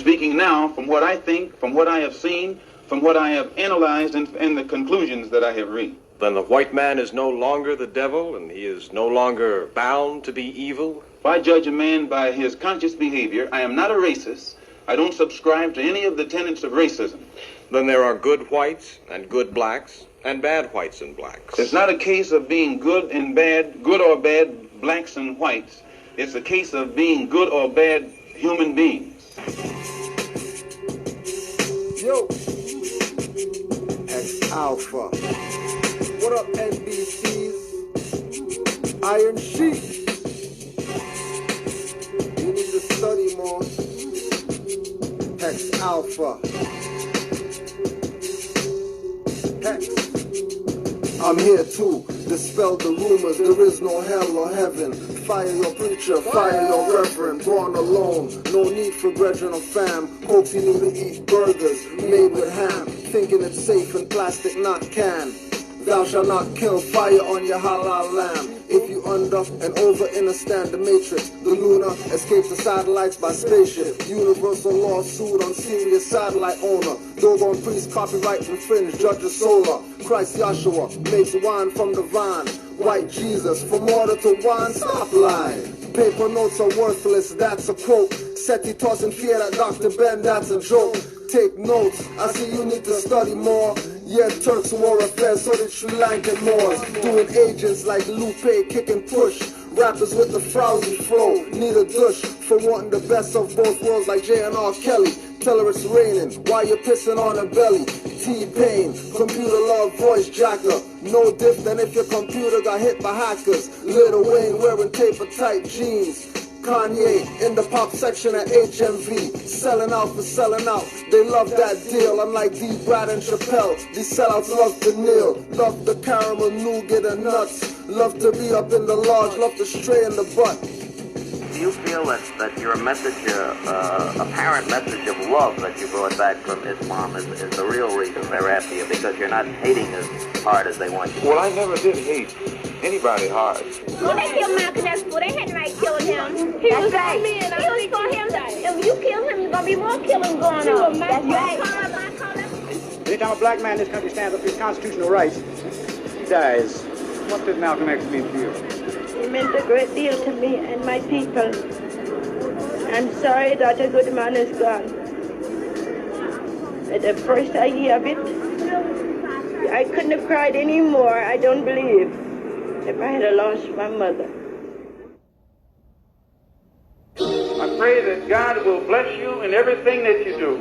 speaking now from what I think, from what I have seen, from what I have analyzed, and the conclusions that I have reached. Then the white man is no longer the devil, and he is no longer bound to be evil? If I judge a man by his conscious behavior, I am not a racist. I don't subscribe to any of the tenets of racism. Then there are good whites and good blacks and bad whites and blacks. It's not a case of being good and bad, good or bad blacks and whites. It's a case of being good or bad human beings. Yo, X Alpha. What up, NBCs? Iron Sheep. You need to study more. X Alpha. Hex. I'm here to dispel the rumors. There is no hell or heaven. Fire your preacher, fire your reverend. Born alone, no need for brethren or fam. Hopes you need to eat burgers made with ham. Thinking it's safe in plastic, not can. Thou shalt not kill, fire on your halal lamb. If you under and over understand the matrix, the lunar escapes the satellites by spaceship. Universal lawsuit on serious satellite owner. Doggone priest copyright infringed, judges solar. Christ Yahshua makes wine from the vine. White Jesus from water to wine, stop lying. Paper notes are worthless, that's a quote. Seti tossing fear at Dr. Ben, that's a joke. Take notes, I see you need to study more. Yeah, Turks war affairs, so did Sri Lankan Moors. Doing agents like Lupe, kick and push. Rappers with the frowsy flow, need a douche. For wanting the best of both worlds like J and R. Kelly. Tell her it's raining, while you're pissing on her belly. T-Pain, computer love voice jacker. No diff than if your computer got hit by hackers. Lil Wayne wearing taper tight jeans. Kanye in the pop section at HMV, selling out for selling out. They love that deal, unlike D. Brad and Chappelle. These sellouts love to kneel, love the caramel nougat and nuts, love to be up in the lodge, love to stray in the butt. Do you feel that your message, apparent message of love that you brought back from Islam is the real reason they're after you, because you're not hating as hard as they want you? Well, I never did hate anybody hard. Well, they killed Malcolm X, they hadn't right killing him. He was right. He was for him. If you kill him, there's going to be more killing going on. That's right. Anytime a black man in this country stands up for his constitutional rights, he dies. What did Malcolm X mean to you? It meant a great deal to me and my people. I'm sorry that a good man is gone. At the first I hear of it, I couldn't have cried anymore, I don't believe, if I had lost my mother. I pray that God will bless you in everything that you do.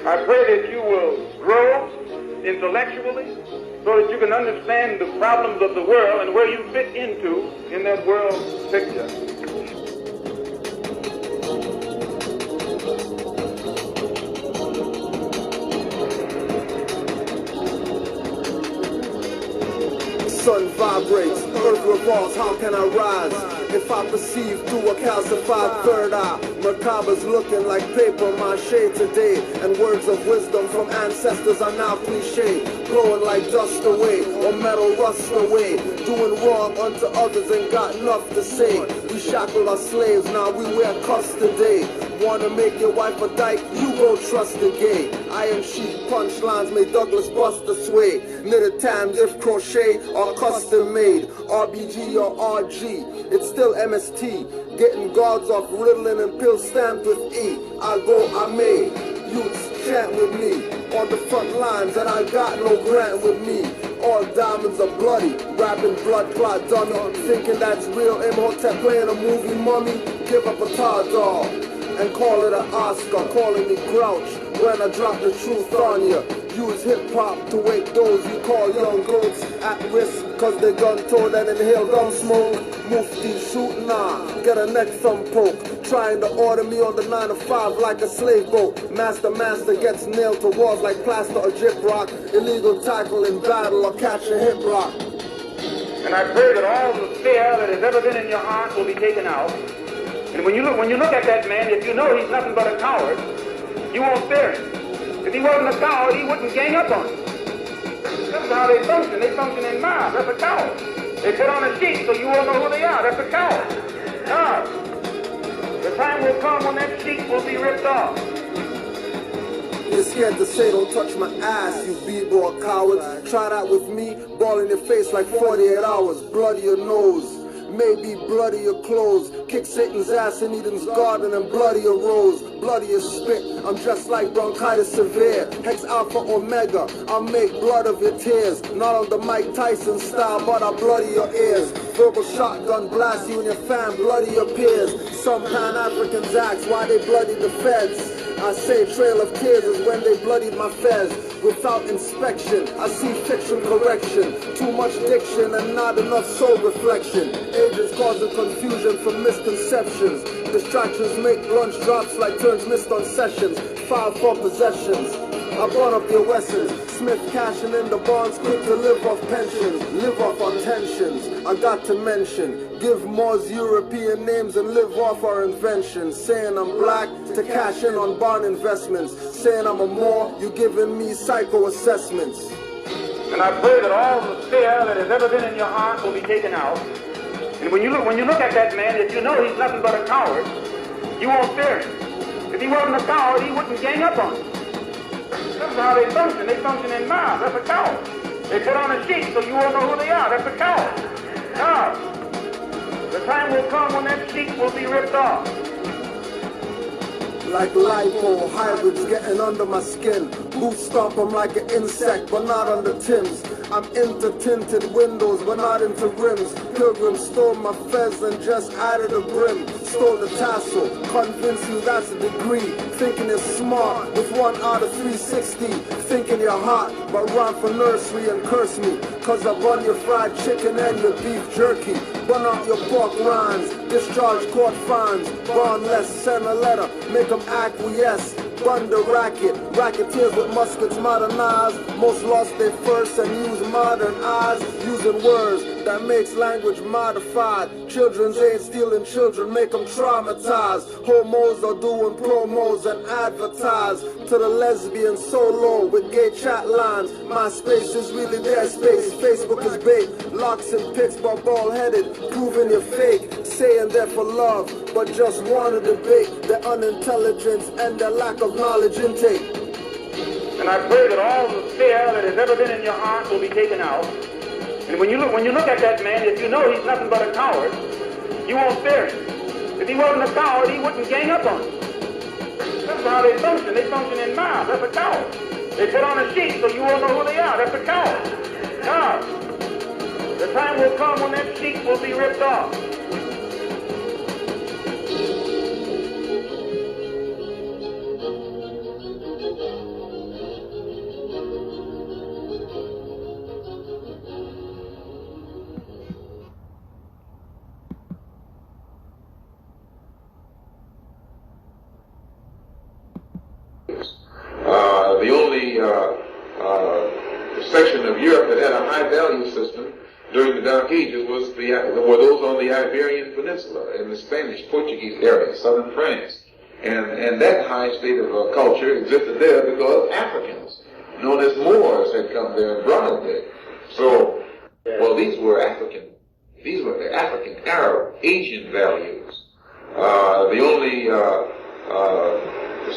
I pray that you will grow intellectually so that you can understand the problems of the world and where you fit into in that world picture. Sun vibrates, earth revolves, how can I rise? If I perceive through a calcified third eye, Merkaba's looking like paper mache today, and words of wisdom from ancestors are now cliche, blowing like dust away, or metal rust away, doing wrong unto others and got enough to say. We shackled our slaves, now we wear cuffs today. Wanna make your wife a dyke, you go trust the gay. Iron sheep punchlines made Douglas Buster sway. Knitted times if crochet or custom made. RBG or RG, it's still MST. Getting guards off Ritalin and pills stamped with E. I go, I made. Youths chant with me. On the front lines and I got no grant with me. All diamonds are bloody, rapping blood clot dummy. Thinking that's real Imhotep playing a movie mummy. Give up a tar doll and call it an Oscar, calling me grouch when I drop the truth on you. Use hip-hop to wake those you call young goats at risk, cause they gun-toed and inhale gun smoke. Mufti shoot, nah, get a neck thumb poke. Trying to order me on the 9 to 5 like a slave boat. Master gets nailed to walls like plaster or gyp rock. Illegal tackle in battle or catch a hip rock. And I pray that all the fear that has ever been in your heart will be taken out. And when you look at that man, if you know he's nothing but a coward, you won't fear him. If he wasn't a coward, he wouldn't gang up on you. This is how they function. They function in mobs. That's a coward. They put on a sheet so you won't know who they are. That's a coward. No. The time will come when that sheet will be ripped off. You're scared to say don't touch my ass, you b-boy cowards. Try that with me, ball in your face like 48 hours. Bloody your nose, maybe bloody your clothes. Kick Satan's ass in Eden's garden and bloody your rose. Bloody your spit, I'm just like bronchitis severe. Hex alpha omega, I'll make blood of your tears. Not on the Mike Tyson style, but I'll bloody your ears. Verbal shotgun blast you and your fam, bloody your peers. Some Pan-Africans ask why they bloody the feds. I say trail of tears is when they bloodied my fez. Without inspection, I see fiction correction. Too much diction and not enough soul reflection. Ages causing confusion from misconceptions. Distractions make lunch drops like turns missed on sessions. File for possessions. I brought up your Wessons. Smith cashing in the bonds, quick to live off pensions. Live off our tensions. I got to mention. Give Moors European names and live off our inventions. Saying I'm black to cash in on bond investments. Saying I'm a Moor, you giving me psycho assessments. And I pray that all the fear that has ever been in your heart will be taken out. And when you look at that man, if you know he's nothing but a coward, you won't fear him. If he wasn't a coward, he wouldn't gang up on you. That's how they function. They function in mobs. That's a coward. They put on a sheet so you won't know who they are. That's a coward. Now, the time will come when that sheet will be ripped off. Like lipo, hybrids getting under my skin. Boot stomp them like an insect, but not under Tim's. I'm into tinted windows, but not into rims. Pilgrims stole my fez and just added a brim. Stole the tassel, convince you that's a degree. Thinking you're smart with 1 out of 360. Thinking you're hot, but run for nursery and curse me. Cause I run your fried chicken and your beef jerky. Run out your pork rinds, discharge court fines. Bondless, send a letter, make them acquiesce. Run the racket, racketeers with muskets modernized. Most lost their first and use modern eyes. Using words that makes language modified. Children's aid stealing children, make them traumatized. Homos are doing promos and advertise. To the lesbians solo with gay chat lines. MySpace is really their space, Facebook is bait. Locks and pics but bald-headed, proving you're fake. Saying they're for love, but just want to debate their unintelligence and their lack of knowledge intake. And I pray that all the fear that has ever been in your heart will be taken out. And when you look at that man, if you know he's nothing but a coward, you won't fear him. If he wasn't a coward, he wouldn't gang up on you. That's how they function. They function in mobs. That's a coward. They put on a sheet so you won't know who they are. That's a coward. Now, the time will come when that sheet will be ripped off. The only section of Europe that had a high value system during the Dark Ages were those on the Iberian Peninsula in the Spanish, Portuguese area, southern France. And that high state of culture existed there because Africans, known as Moors, had come there and brought it there. So, well, these were the African, Arab, Asian values. The only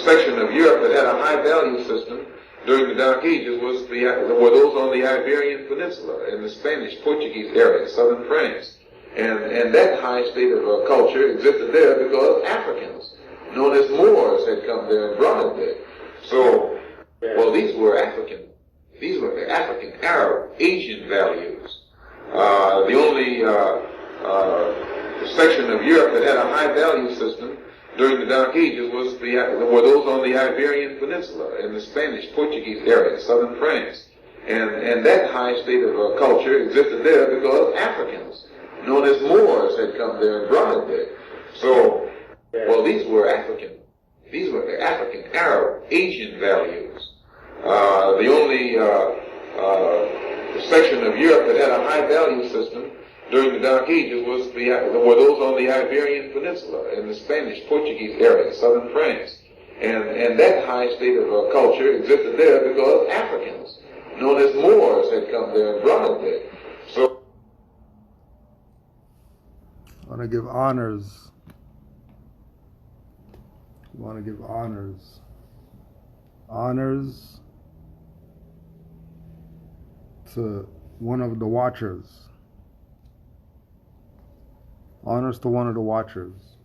section of Europe that had a high value system during the Dark Ages were those on the Iberian Peninsula in the Spanish, Portuguese area, southern France. And that high state of culture existed there because Africans, known as Moors, had come there and brought it there. So, well, these were the African, Arab, Asian values. The only section of Europe that had a high value system during the Dark Ages were those on the Iberian Peninsula in the Spanish, Portuguese area, southern France. And that high state of culture existed there because Africans, known as Moors, had come there and brought it there. So, well, these were the African, Arab, Asian values. The only section of Europe that had a high value system during the Dark Ages were those on the Iberian Peninsula in the Spanish, Portuguese area, southern France. And that high state of culture existed there because Africans, known as Moors, had come there and brought it there. So, I want to give honors Honors to one of the watchers. Honors to one of the watchers.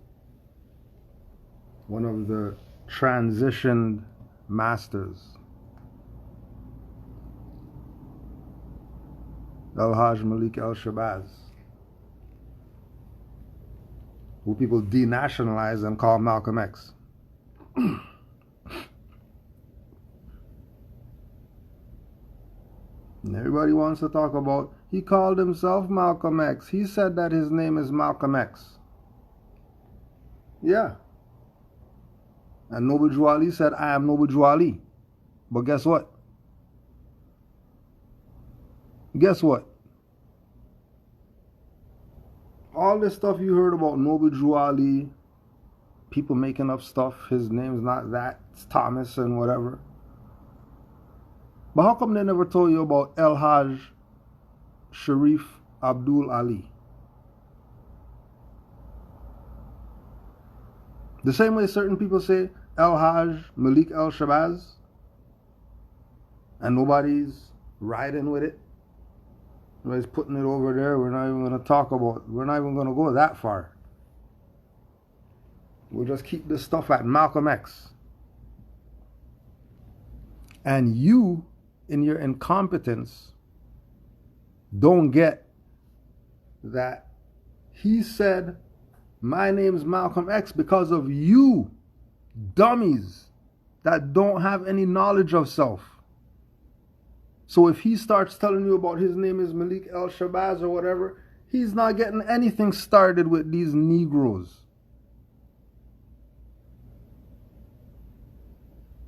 One of the transitioned masters. Hajj Malik Shabazz, who people denationalize and call Malcolm X. And everybody wants to talk about, he called himself Malcolm X. He said that his name is Malcolm X. Yeah. And Noble Drew Ali said, I am Noble Drew Ali. But guess what? Guess what? All this stuff you heard about Noble Drew Ali, people making up stuff, his name's not that, it's Thomas and whatever. But how come they never told you about El Hajj Sharif Abdul Ali? The same way certain people say El Hajj Malik El Shabazz, and nobody's riding with it. Nobody's putting it over there. We're not even going to talk about, we're not even going to go that far. We'll just keep this stuff at Malcolm X. And you, in your incompetence, don't get that he said, my name's Malcolm X because of you dummies that don't have any knowledge of self. So if he starts telling you about his name is Malik El Shabazz or whatever, he's not getting anything started with these Negroes.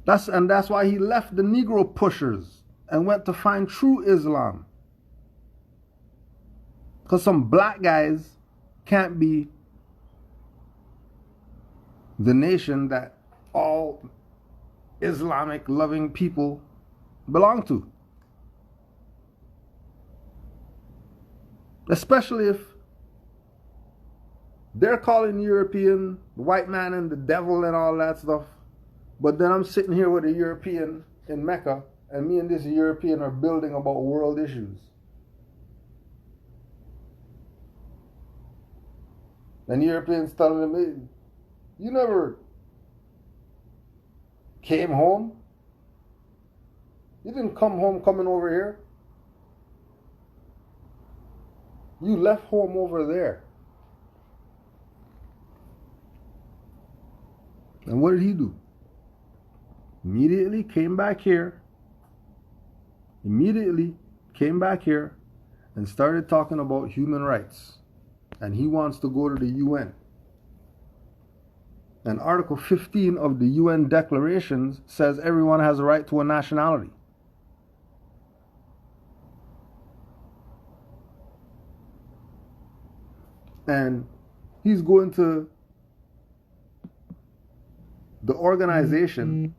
That's why he left the Negro pushers and went to find true Islam. Because some black guys can't be the nation that all Islamic loving people belong to. Especially if they're calling European, the white man and the devil and all that stuff. But then I'm sitting here with a European in Mecca, and me and this European are building about world issues. And Europeans telling me, you never came home? You didn't come home coming over here? You left home over there. And what did he do? Immediately came back here. Immediately came back here and started talking about human rights. And he wants to go to the UN. And Article 15 of the UN Declarations says everyone has a right to a nationality. And he's going to the organization.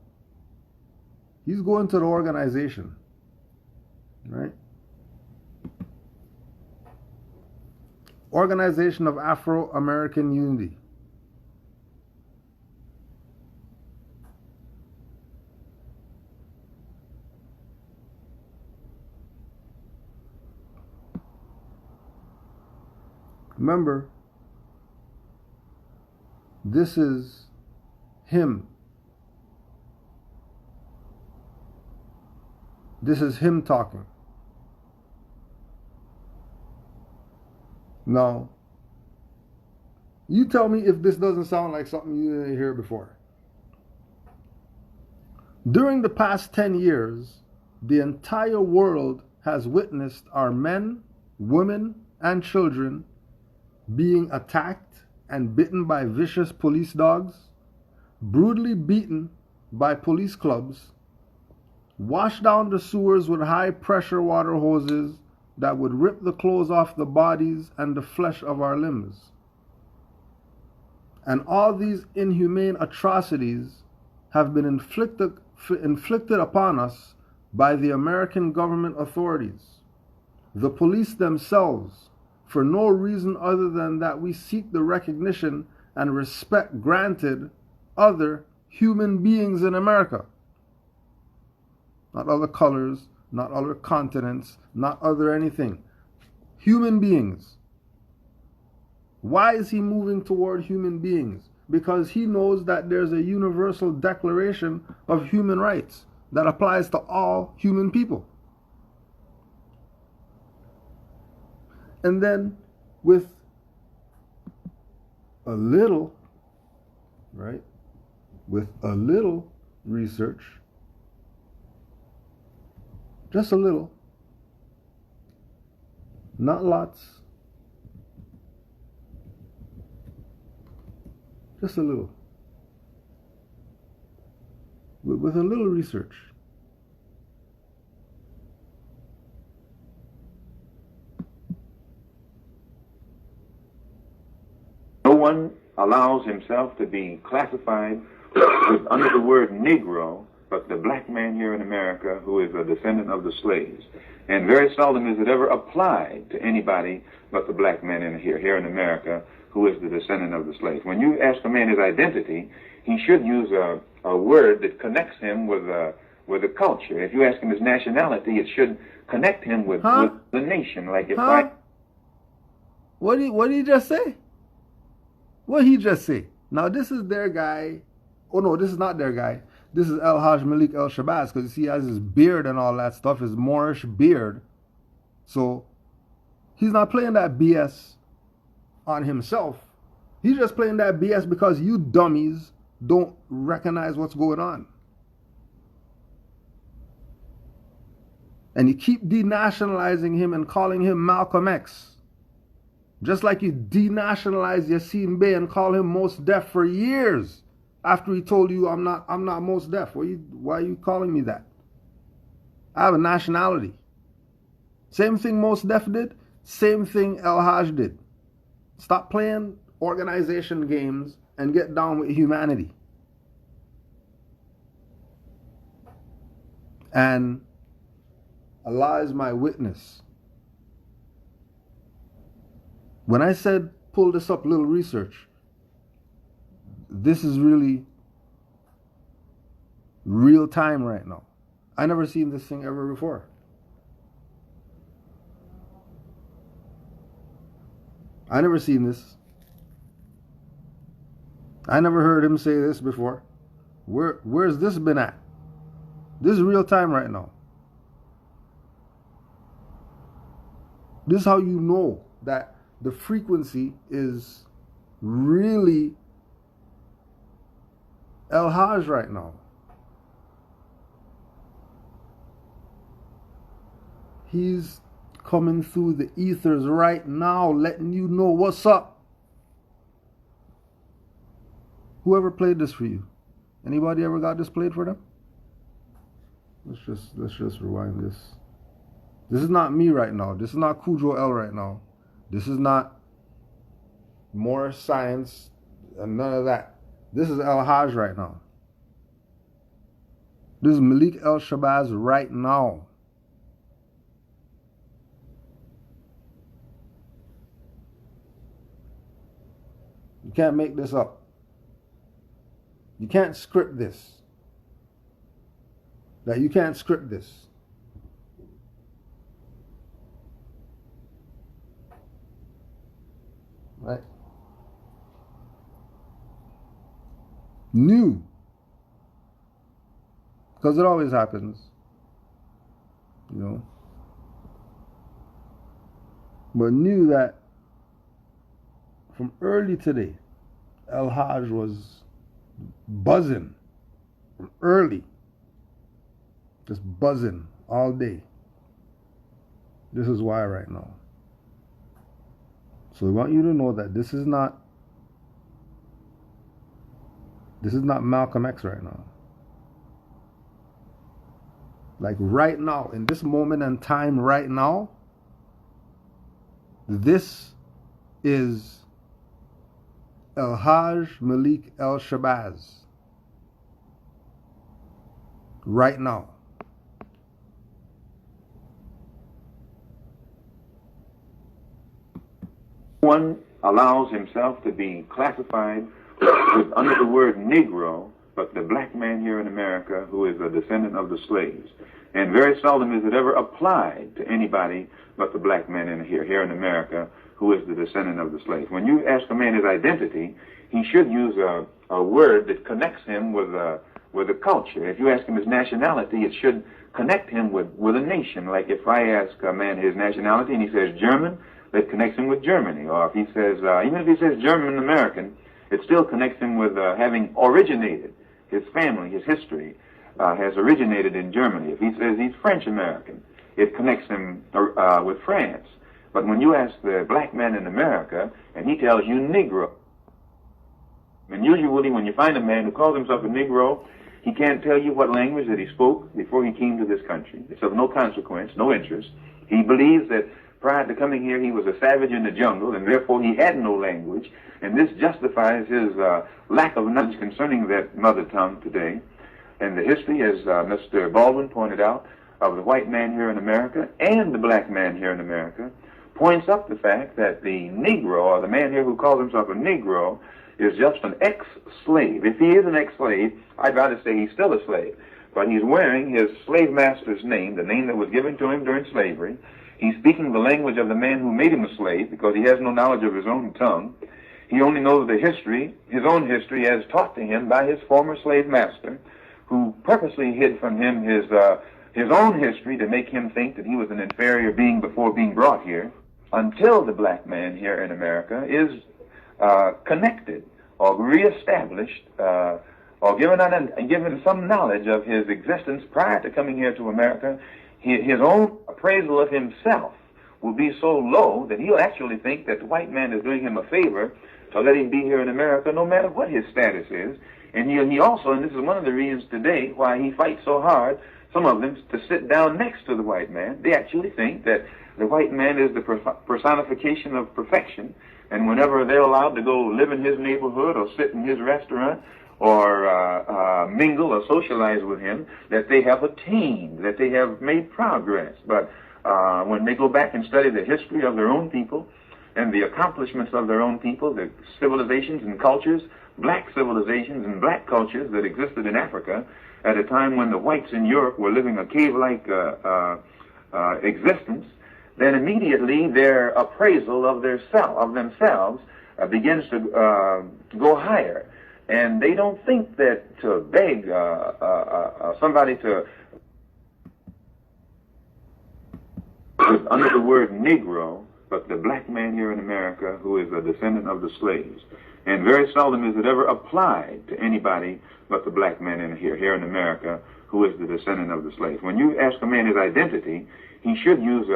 He's going to the organization, right? Organization of Afro-American Unity. Remember, this is him. This is him talking. Now, you tell me if this doesn't sound like something you didn't hear before. During the past 10 years, the entire world has witnessed our men, women, and children being attacked and bitten by vicious police dogs, brutally beaten by police clubs, washed down the sewers with high-pressure water hoses that would rip the clothes off the bodies and the flesh of our limbs. And all these inhumane atrocities have been inflicted upon us by the American government authorities, the police themselves, for no reason other than that we seek the recognition and respect granted other human beings in America. not other colors, not other continents, not other anything. Human beings. Why is he moving toward human beings? Because he knows that there's a universal declaration of human rights that applies to all human people. And then with a little, right, with a little research, just a little, not lots, just a little, with a little research, no one allows himself to be classified under the word Negro, but the black man here in America who is a descendant of the slaves. And very seldom is it ever applied to anybody but the black man here in America who is the descendant of the slaves. When you ask a man his identity, he should use a word that connects him with a culture. If you ask him his nationality, it should connect him with the nation. Like if What did he just say? What did he just say? Now this is their guy. Oh no, this is not their guy. This is Hajj Malik Shabazz, because he has his beard and all that stuff, his Moorish beard. So he's not playing that BS on himself. He's just playing that BS because you dummies don't recognize what's going on. And you keep denationalizing him and calling him Malcolm X. Just like you denationalized Yassine Bey and call him Most Def for years after he told you I'm not Most Def. Why are you calling me that? I have a nationality. Same thing Most Def did, same thing El Hajj did. Stop playing organization games and get down with humanity. And Allah is my witness. When I said pull this up, little research, this is really real time right now. I never seen this thing ever before. I never seen this. I never heard him say this before. Where's this been at? This is real time right now. This is how you know that the frequency is really El Hajj right now. He's coming through the ethers right now, letting you know what's up. Whoever played this for you? Anybody ever got this played for them? Let's just rewind this. This is not me right now. This is not Cujo L right now. This is not more science and none of that. This is El Hajj right now. This is Malik El Shabazz right now. You can't make this up. You can't script this. You can't script this. Right? New. Because it always happens. You know. But knew that from early today, El Hajj was buzzing. From early. Just buzzing all day. This is why right now. So we want you to know that this is not Malcolm X right now. Like right now, in this moment in time right now, this is El Hajj Malik El Shabazz. Right now. One allows himself to be classified under the word Negro, but the black man here in America who is a descendant of the slaves. And very seldom is it ever applied to anybody but the black man here in America who is the descendant of the slaves. When you ask a man his identity, he should use a word that connects him with a culture. If you ask him his nationality, it should connect him with a nation. Like if I ask a man his nationality and he says German, that connects him with Germany. Or if he says, even if he says German American, it still connects him with having originated. His family, his history has originated in Germany. If he says he's French American, it connects him with France. But when you ask the black man in America and he tells you Negro, and usually when you find a man who calls himself a Negro, he can't tell you what language that he spoke before he came to this country. It's of no consequence, no interest. He believes that prior to coming here, he was a savage in the jungle, and therefore he had no language, and this justifies his lack of knowledge concerning that mother tongue today. And the history, as Mr. Baldwin pointed out, of the white man here in America and the black man here in America, points up the fact that the Negro, or the man here who calls himself a Negro, is just an ex-slave. If he is an ex-slave, I'd rather say he's still a slave. But he's wearing his slave master's name, the name that was given to him during slavery. He's speaking the language of the man who made him a slave because he has no knowledge of his own tongue. He only knows the history, his own history, as taught to him by his former slave master, who purposely hid from him his own history to make him think that he was an inferior being before being brought here, until the black man here in America is connected or reestablished or given some knowledge of his existence prior to coming here to America. His own appraisal of himself will be so low that he'll actually think that the white man is doing him a favor to let him be here in America no matter what his status is. And he also, and this is one of the reasons today why he fights so hard, some of them, to sit down next to the white man. They actually think that the white man is the personification of perfection, and whenever they're allowed to go live in his neighborhood or sit in his restaurant or mingle or socialize with him, that they have attained, that they have made progress. But when they go back and study the history of their own people and the accomplishments of their own people, the civilizations and cultures, black civilizations and black cultures that existed in Africa at a time when the whites in Europe were living a cave-like existence, then immediately their appraisal of themselves begins to go higher. And they don't think that to beg somebody to, under the word Negro, but the black man here in America who is a descendant of the slaves. And very seldom is it ever applied to anybody but the black man here in America who is the descendant of the slaves. When you ask a man his identity, he should use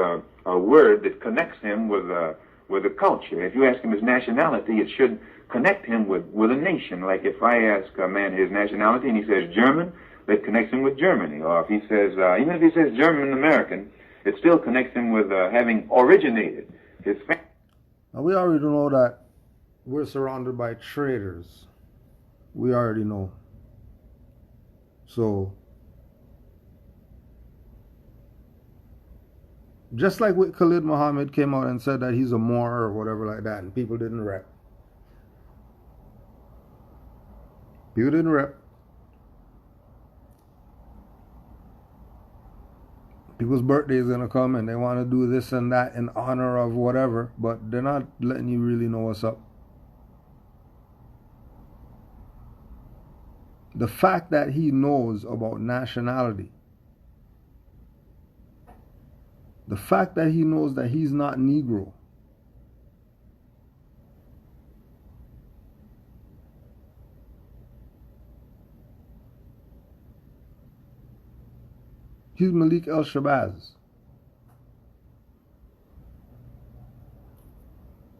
a word that connects him with a culture. If you ask him his nationality, it should connect him with a nation. Like if I ask a man his nationality and he says German, that connects him with Germany. Or if he says, even if he says German American, it still connects him with having originated his family. Now we already know that we're surrounded by traitors. We already know. So, just like with Khalid Muhammad came out and said that he's a Moor or whatever like that, and people didn't rep. People didn't rep. People's birthdays gonna come and they want to do this and that in honor of whatever, but they're not letting you really know what's up. The fact that he knows about nationality, the fact that he knows that he's not Negro, he's Malik Shabazz.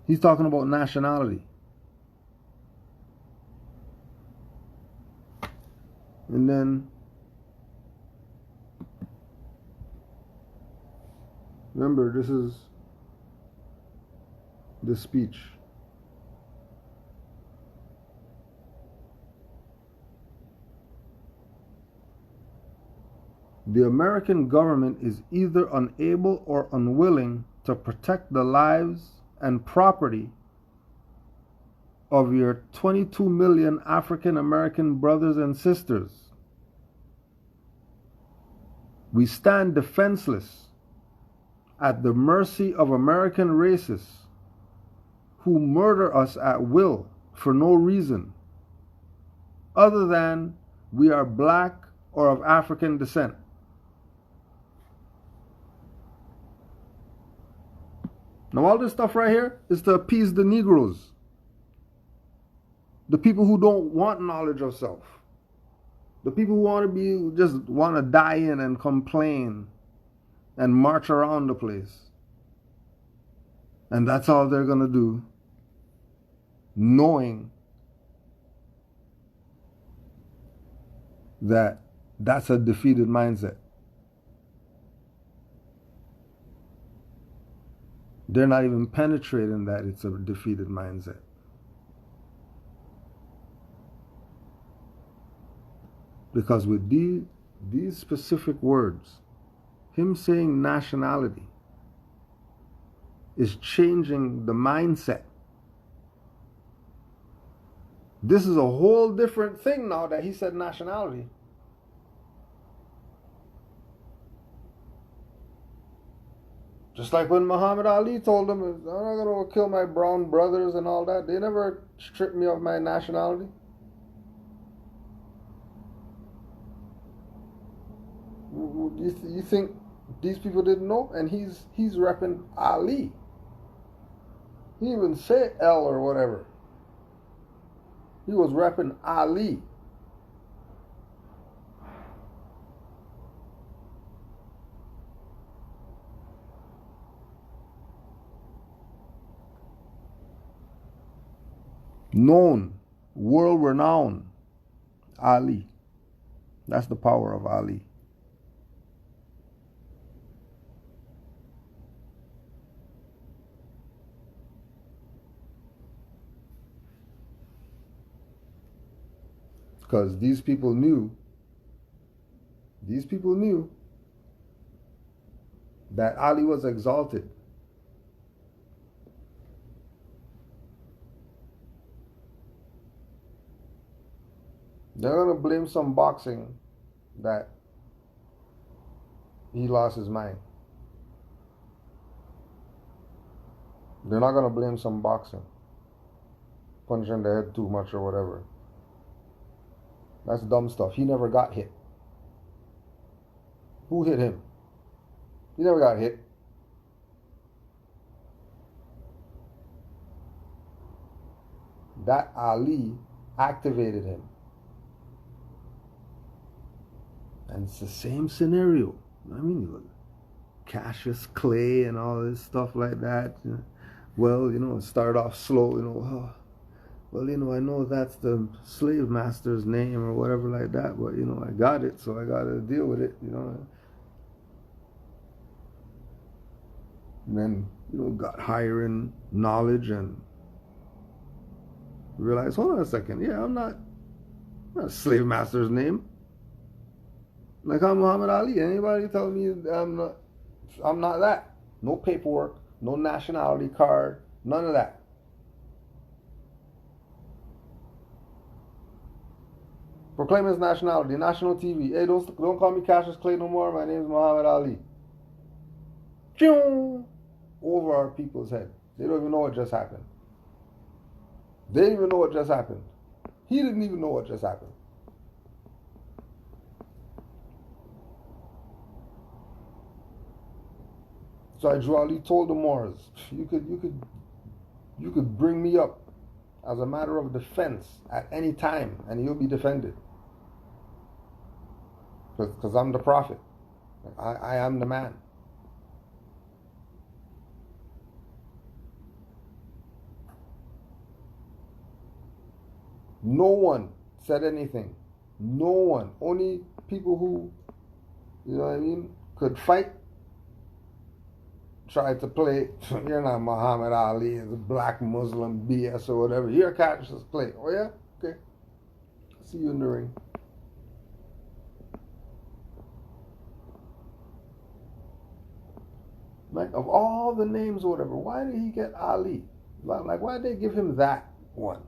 He's talking about nationality. And then, remember, this is the speech. The American government is either unable or unwilling to protect the lives and property of your 22 million African American brothers and sisters. We stand defenseless at the mercy of American racists who murder us at will for no reason other than we are black or of African descent. Now all this stuff right here is to appease the Negroes, the people who don't want knowledge of self, the people who just want to die in and complain and march around the place. And that's all they're going to do, knowing that that's a defeated mindset. They're not even penetrating that it's a defeated mindset. Because with these specific words, him saying nationality is changing the mindset. This is a whole different thing now that he said nationality. Just like when Muhammad Ali told them, I'm not going to kill my brown brothers and all that. They never stripped me of my nationality. You think these people didn't know? And he's repping Ali. He didn't even say L or whatever. He was repping Ali. Known, world renowned, Ali. That's the power of Ali. Because these people knew that Ali was exalted. They're going to blame some boxing that he lost his mind. They're not going to blame some boxing, punching the head too much or whatever. That's dumb stuff. He never got hit. Who hit him? He never got hit. That Ali activated him. And it's the same scenario. I mean, look, Cassius Clay and all this stuff like that. Well, it started off slow, well, I know that's the slave master's name or whatever like that, but, I got it, so I got to deal with it, And then, got higher in knowledge and realized, hold on a second, yeah, I'm not a slave master's name. Like I'm Muhammad Ali. Anybody tell me I'm not that. No paperwork, no nationality card, none of that. Proclaim his nationality, national TV. Hey, don't call me Cassius Clay no more. My name is Muhammad Ali. Over our people's head. They don't even know what just happened. They didn't even know what just happened. He didn't even know what just happened. So Ali told the Moors, you could bring me up as a matter of defense at any time, and you'll be defended. Because I'm the prophet. I am the man. No one said anything. No one. Only people who, could fight tried to play, you're not Muhammad Ali, it's a black Muslim BS or whatever. You're Cassius Clay. Oh yeah? Okay. See you in the ring. Like, of all the names or whatever, why did he get Ali? Like, why did they give him that one?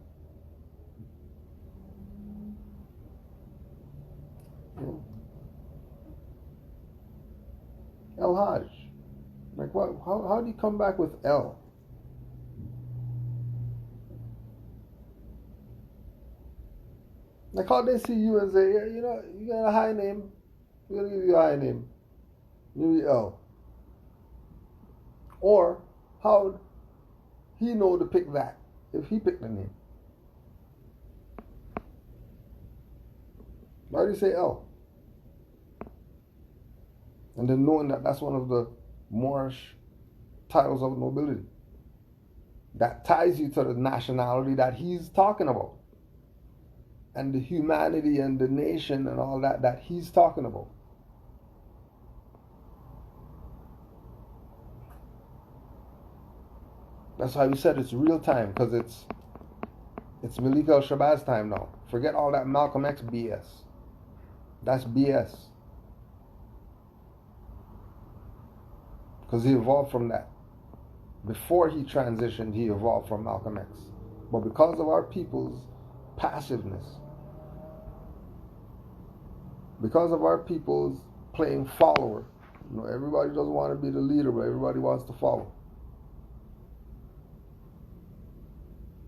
El Hajj. Like what? How do you come back with El? Like how they see you and say, yeah, you know, you got a high name. We're gonna give you a high name. Maybe L. Or how he know to pick that if he picked the name? Why do you say L? And then knowing that that's one of the Moorish titles of nobility that ties you to the nationality that he's talking about, and the humanity and the nation and all that he's talking about. That's why we said it's real time, because it's Malik Shabazz time now. Forget all that Malcolm X BS. That's BS. Because he evolved from that. Before he transitioned, he evolved from Malcolm X. But because of our people's passiveness, because of our people's playing follower, you know, everybody doesn't want to be the leader, but everybody wants to follow.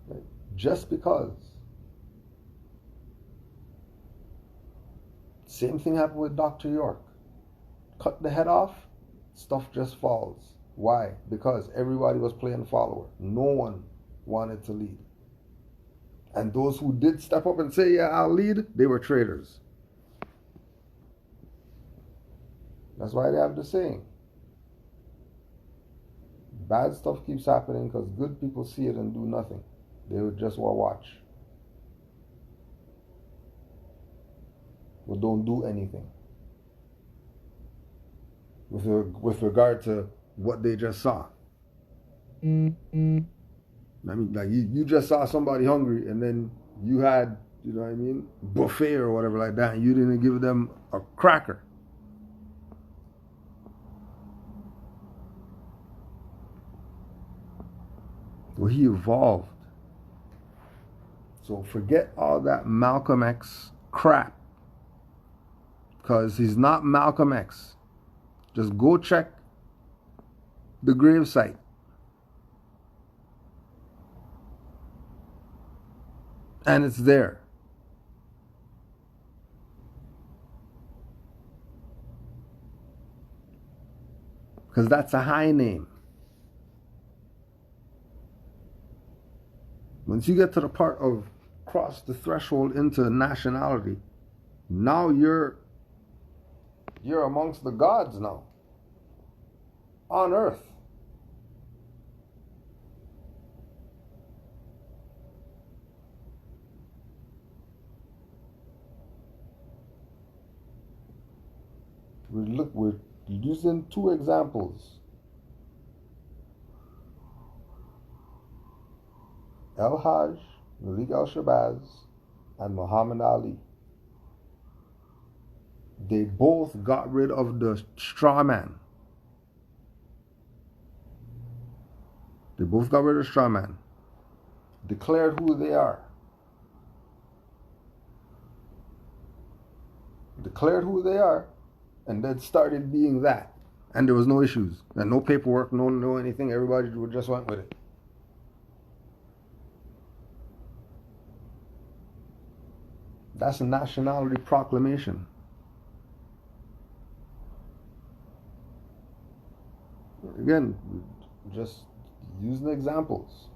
Right? Just because. Same thing happened with Dr. York. Cut the head off, stuff just falls. Why? Because everybody was playing follower. No one wanted to lead. And those who did step up and say, yeah, I'll lead, they were traitors. That's why they have the saying. Bad stuff keeps happening because good people see it and do nothing. They would just watch. But don't do anything. With regard to what they just saw. I mean, like you just saw somebody hungry and then you had, you know what I mean, buffet or whatever like that, and you didn't give them a cracker. Well, he evolved. So forget all that Malcolm X crap. Because he's not Malcolm X. Just go check the gravesite. And it's there. Because that's a high name. Once you get to the part of cross the threshold into nationality, now you're amongst the gods now. On earth. We're using two examples. El Hajj, Malik Shabazz, and Muhammad Ali. They both got rid of the straw man. They both got rid of the straw man. Declared who they are. Declared who they are, and then started being that. And there was no issues. And no paperwork, no anything. Everybody just went with it. That's a nationality proclamation. Again, just using examples.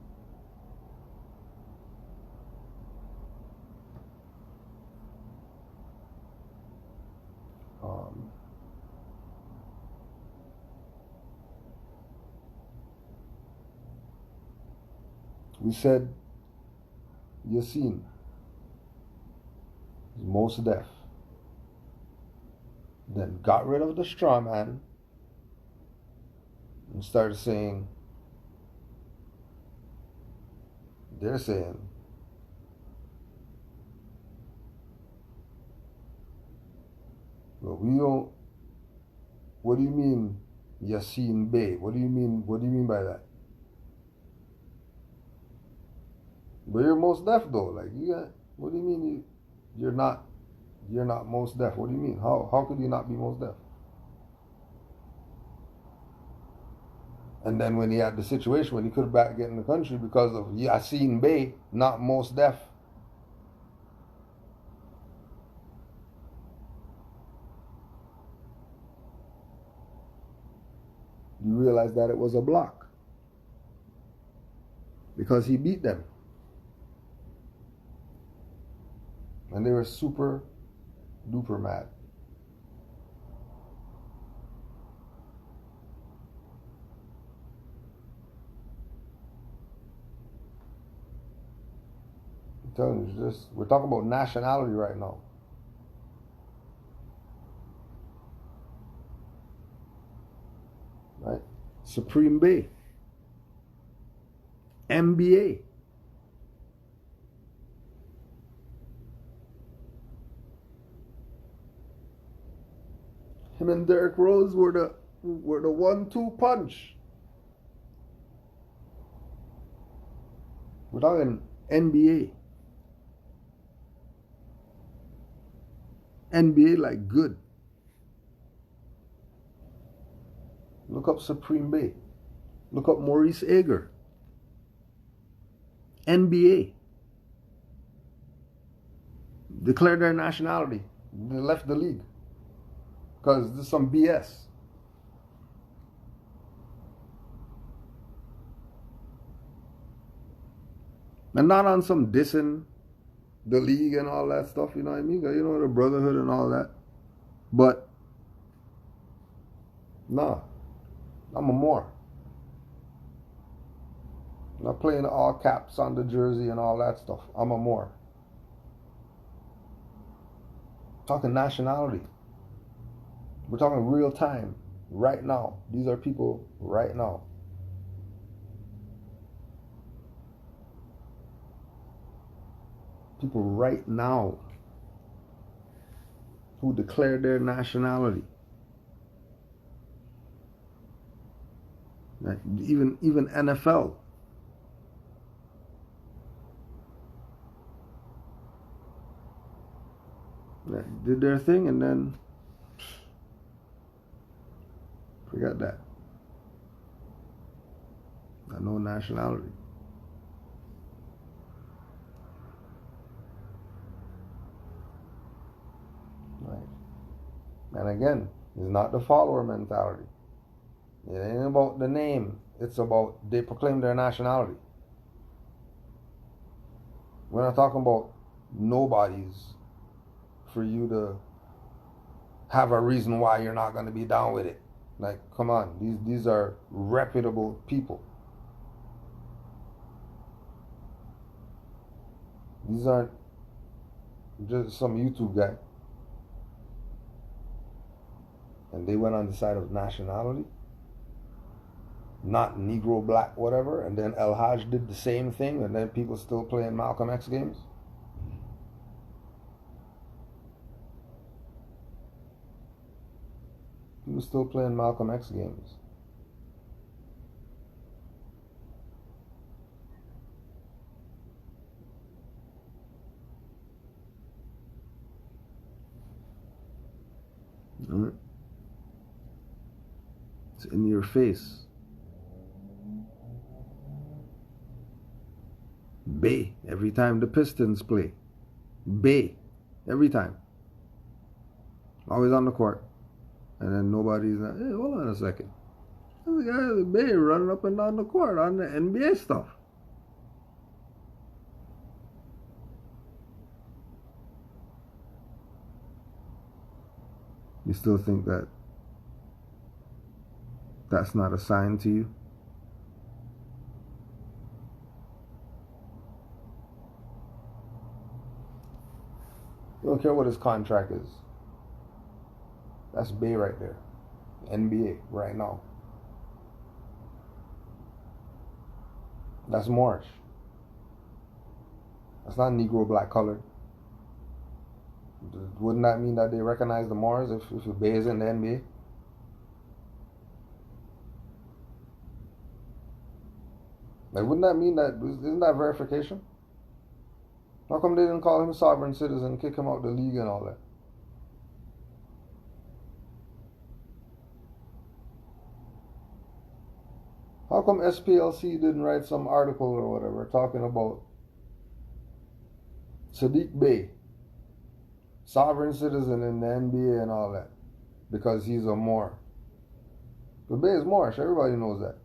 We said Yasin is most deaf. Then got rid of the straw man and started saying, they're saying, well, we don't, what do you mean Yasin Bey? What do you mean by that? But you're most deaf though, like you got, what do you mean you're you're not most deaf. What do you mean? How could you not be most deaf? And then when he had the situation when he could back get in the country because of Yasin Bey, not most deaf. You realize that it was a block because he beat them. And they were super duper mad. I'm telling you, we're talking about nationality right now. Right? Supreme Bay. MBA. Him and Derrick Rose were the 1-2 punch. We're talking NBA. NBA like good. Look up Supreme Bay. Look up Maurice Ager. NBA. Declared their nationality. They left the league. Because this is some BS. And not on some dissing the league and all that stuff, you know what I mean? You know, the brotherhood and all that. But, nah, I'm a Moor. I'm not playing all caps on the jersey and all that stuff. I'm a Moor. Talking nationality. We're talking real time, right now. These are people right now. People right now who declared their nationality. Right? Even NFL. Right? Did their thing and then forgot that. Got no nationality. Right. And again, it's not the follower mentality. It ain't about the name. It's about they proclaim their nationality. We're not talking about nobodies for you to have a reason why you're not going to be down with it. Like, come on, these are reputable people. These aren't just some YouTube guy. And they went on the side of nationality, not Negro, black, whatever. And then El Hajj did the same thing, and then people still playing Malcolm X games. He was still playing Malcolm X games. It's in your face. Bay every time the Pistons play. Bay every time. Always on the court. And then nobody's like, hey, hold on a second. There's a guy at the Bay running up and down the court on the NBA stuff. You still think that that's not a sign to you? You don't care what his contract is. That's Bay right there. NBA right now. That's Moorish. That's not Negro, black, colored. Wouldn't that mean that they recognize the Moors if Bay is in the NBA? Like, wouldn't that mean that, isn't that verification? How come they didn't call him a sovereign citizen, kick him out the league and all that? How come SPLC didn't write some article or whatever talking about Sadiq Bey, sovereign citizen in the NBA and all that, because he's a Moor? The Bey is Moorish, everybody knows that.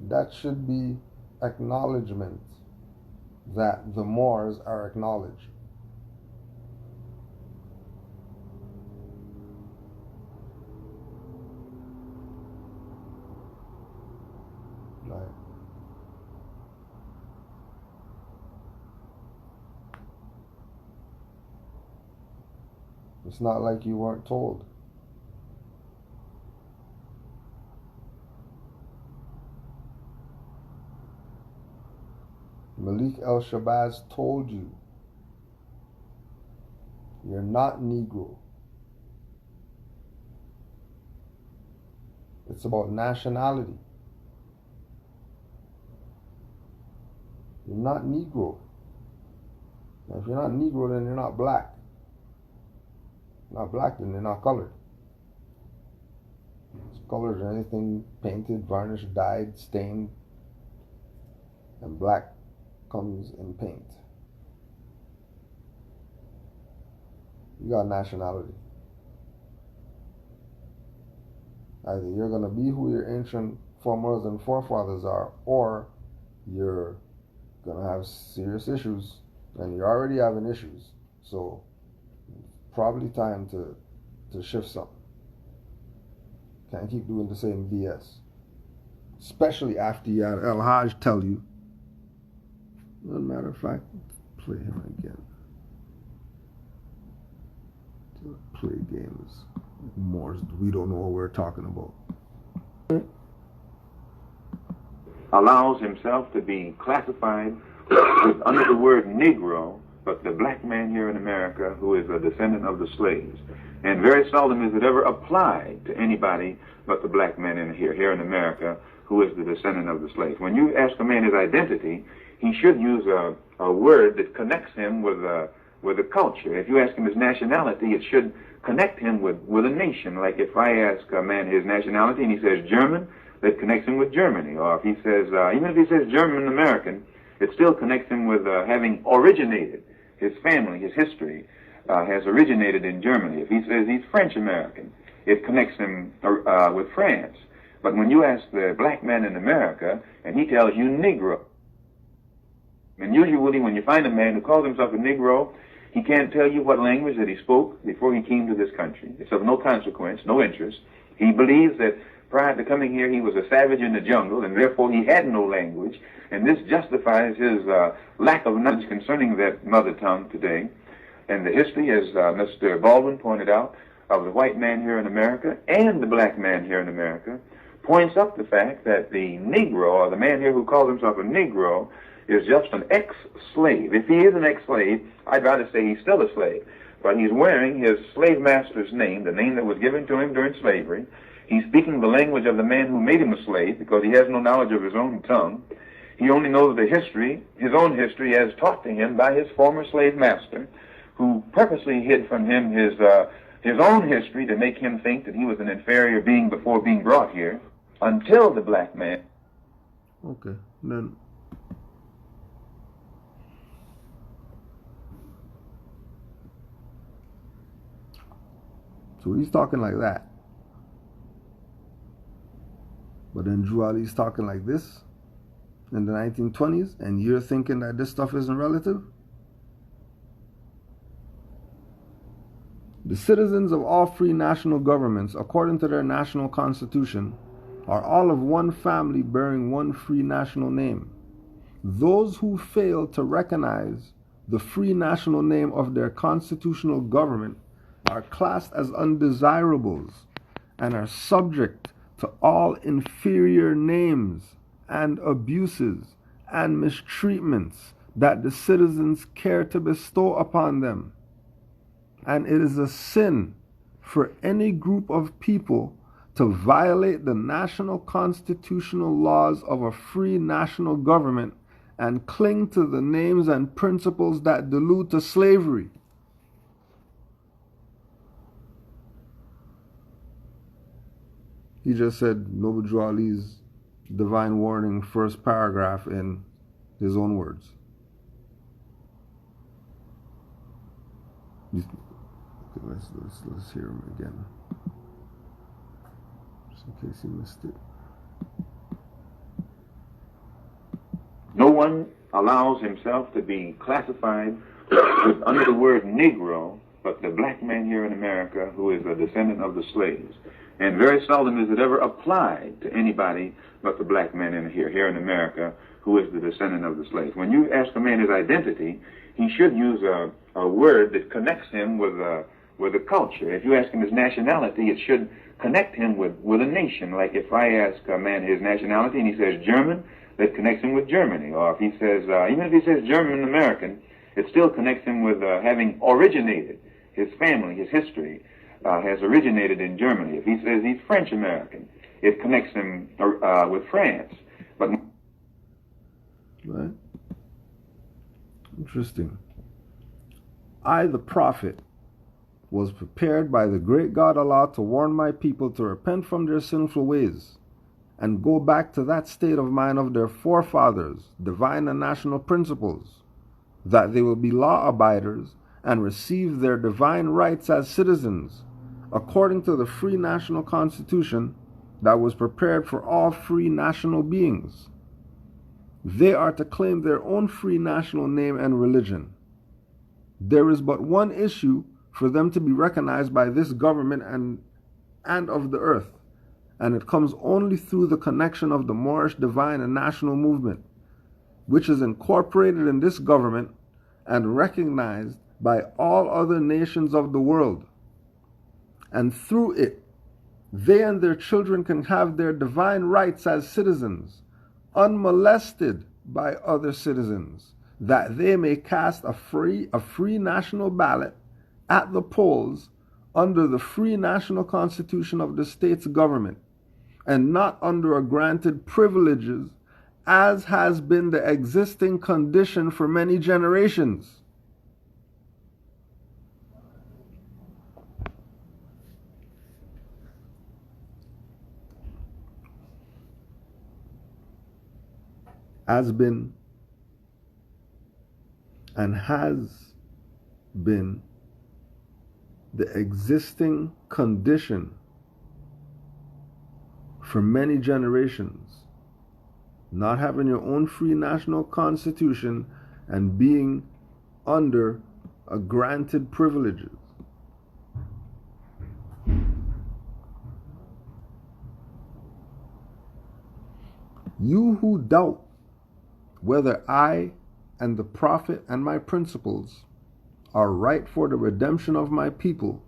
That should be acknowledgement that the Moors are acknowledged. Right. It's not like you weren't told. Malik Shabazz told you, you're not Negro. It's about nationality. You're not Negro. Now, if you're not Negro, then you're not black. Not black, then you're not colored. Colors are anything painted, varnished, dyed, stained, and black comes in paint. You got nationality. Either you're going to be who your ancient foremothers and forefathers are, or you're going to have serious issues, and you're already having issues. So, probably time to shift something. Can't keep doing the same BS. Especially after you had El Hajj tell you. As a matter of fact, play him again. Play games. More, we don't know what we're talking about. Allows himself to be classified under the word Negro, but the black man here in America who is a descendant of the slaves. And very seldom is it ever applied to anybody but the black man here in America who is the descendant of the slaves. When you ask a man his identity, he should use a word that connects him with a culture. If you ask him his nationality, it should connect him with a nation. Like if I ask a man his nationality and he says German, that connects him with Germany. Or if he says, even if he says German American, it still connects him with having originated. His family, his history has originated in Germany. If he says he's French American, it connects him with France. But when you ask the black man in America and he tells you Negro, and usually when you find a man who calls himself a Negro, he can't tell you what language that he spoke before he came to this country. It's of no consequence, no interest. He believes that prior to coming here, he was a savage in the jungle, and therefore he had no language. And this justifies his lack of knowledge concerning that mother tongue today. And the history, as Mr. Baldwin pointed out, of the white man here in America and the black man here in America, points up the fact that the Negro, or the man here who calls himself a Negro, is just an ex-slave. If he is an ex-slave, I'd rather say he's still a slave. But he's wearing his slave master's name, the name that was given to him during slavery. He's speaking the language of the man who made him a slave because he has no knowledge of his own tongue. He only knows the history, his own history, as taught to him by his former slave master, who purposely hid from him his own history to make him think that he was an inferior being before being brought here, until the black man. Okay, then. So he's talking like that. But then Drew Ali's talking like this in the 1920s, and you're thinking that this stuff isn't relative? The citizens of all free national governments, according to their national constitution, are all of one family bearing one free national name. Those who fail to recognize the free national name of their constitutional government are classed as undesirables and are subject to all inferior names and abuses and mistreatments that the citizens care to bestow upon them. And it is a sin for any group of people to violate the national constitutional laws of a free national government and cling to the names and principles that delude to slavery. He just said Noble Drew Ali's divine warning, first paragraph, in his own words. Let's hear him again, just in case you missed it. No one allows himself to be classified under the word Negro, but the black man here in America who is a descendant of the slaves. And very seldom is it ever applied to anybody but the black man here in America who is the descendant of the slaves. When you ask a man his identity, he should use a word that connects him with a culture. If you ask him his nationality, it should connect him with a nation. Like if I ask a man his nationality and he says German, that connects him with Germany. Or if he says, even if he says German American, it still connects him with having originated. His family, his history has originated in Germany. If he says he's French American, it connects him with France. But right? Interesting. I, the prophet, was prepared by the great God Allah to warn my people to repent from their sinful ways and go back to that state of mind of their forefathers, divine and national principles, that they will be law abiders and receive their divine rights as citizens, according to the free national constitution that was prepared for all free national beings. They are to claim their own free national name and religion. There is but one issue for them to be recognized by this government and of the earth, and it comes only through the connection of the Moorish divine and national movement, which is incorporated in this government and recognized by all other nations of the world. And through it, they and their children can have their divine rights as citizens, unmolested by other citizens, that they may cast a free national ballot at the polls under the free national constitution of the state's government, and not under a granted privileges, as has been the existing condition for many generations. Has been and has been the existing condition for many generations. Not having your own free national constitution and being under a granted privileges. You who doubt whether I and the prophet and my principles are right for the redemption of my people,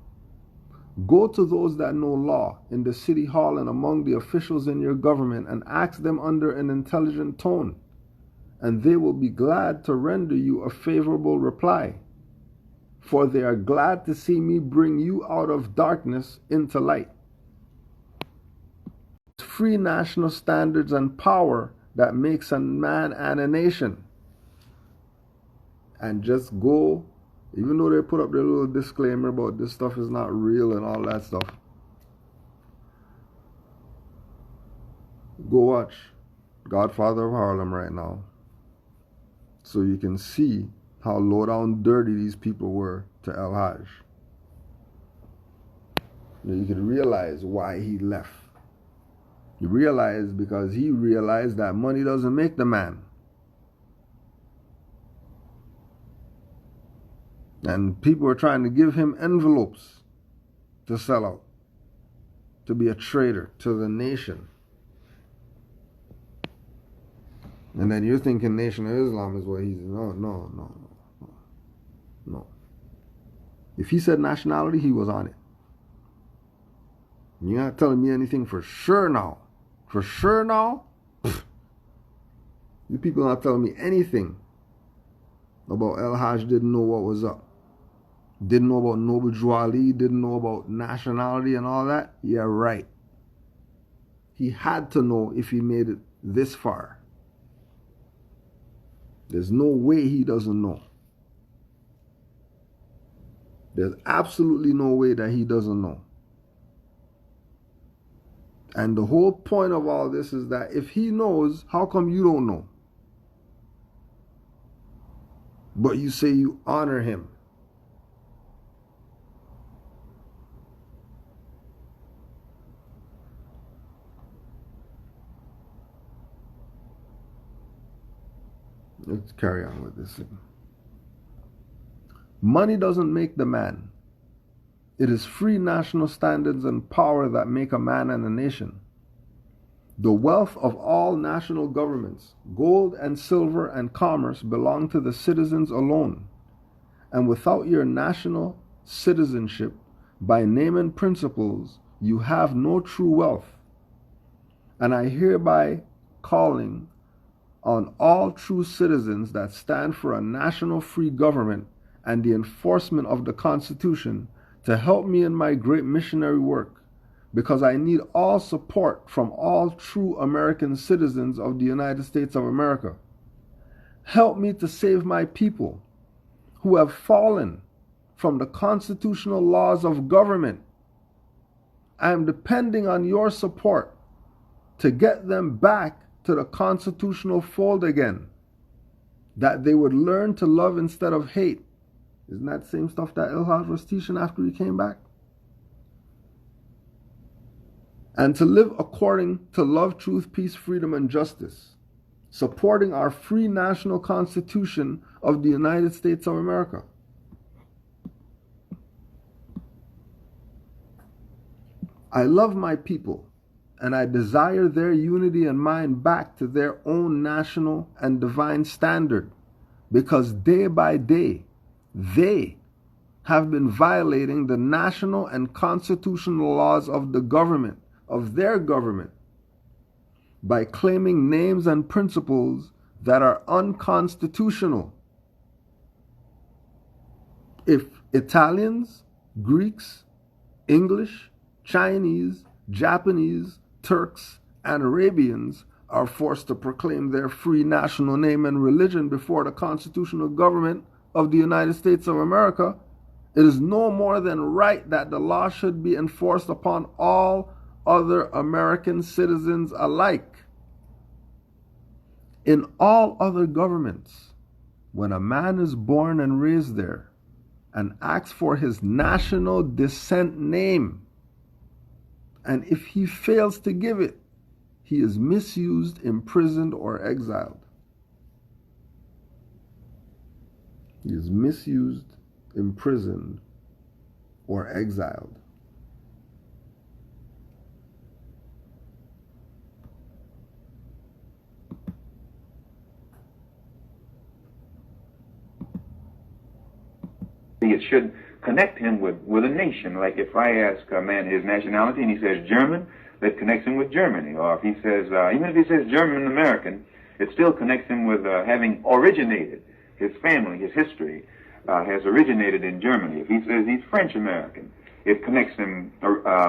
go to those that know law in the city hall and among the officials in your government and ask them under an intelligent tone, and they will be glad to render you a favorable reply, for they are glad to see me bring you out of darkness into light. Free national standards and power that makes a man and a nation. And just go, even though they put up their little disclaimer about this stuff is not real and all that stuff, go watch Godfather of Harlem right now, so you can see how low down dirty these people were to El Hajj. You can realize why he left. You realize because he realized that money doesn't make the man. And people were trying to give him envelopes to sell out, to be a traitor to the nation. And then you're thinking Nation of Islam is what he's... No. If he said nationality, he was on it. You're not telling me anything for sure now. For sure now? You people not telling me anything about El Hajj didn't know what was up. Didn't know about Noble Drew Ali, didn't know about nationality and all that? Yeah, right. He had to know if he made it this far. There's no way he doesn't know. There's absolutely no way that he doesn't know. And the whole point of all this is that if he knows, how come you don't know? But you say you honor him. Let's carry on with this thing. Money doesn't make the man. It is free national standards and power that make a man and a nation. The wealth of all national governments, gold and silver and commerce, belong to the citizens alone. And without your national citizenship, by name and principles, you have no true wealth. And I hereby calling on all true citizens that stand for a national free government and the enforcement of the Constitution to help me in my great missionary work, because I need all support from all true American citizens of the United States of America. Help me to save my people who have fallen from the constitutional laws of government. I am depending on your support to get them back to the constitutional fold again, that they would learn to love instead of hate. Isn't that the same stuff that Ilhaj was teaching after he came back? And to live according to love, truth, peace, freedom, and justice, supporting our free national constitution of the United States of America. I love my people, and I desire their unity and mind back to their own national and divine standard, because day by day, they have been violating the national and constitutional laws of the government, of their government, by claiming names and principles that are unconstitutional. If Italians, Greeks, English, Chinese, Japanese, Turks, and Arabians are forced to proclaim their free national name and religion before the constitutional government of the United States of America, it is no more than right that the law should be enforced upon all other American citizens alike. In all other governments, when a man is born and raised there and asks for his national descent name, and if he fails to give it, he is misused, imprisoned, or exiled. He is misused, imprisoned, or exiled. It should connect him with a nation. Like if I ask a man his nationality and he says German, that connects him with Germany. Or if he says, even if he says German American, it still connects him with having originated. His family, his history has originated in Germany. If he says he's French American, it connects him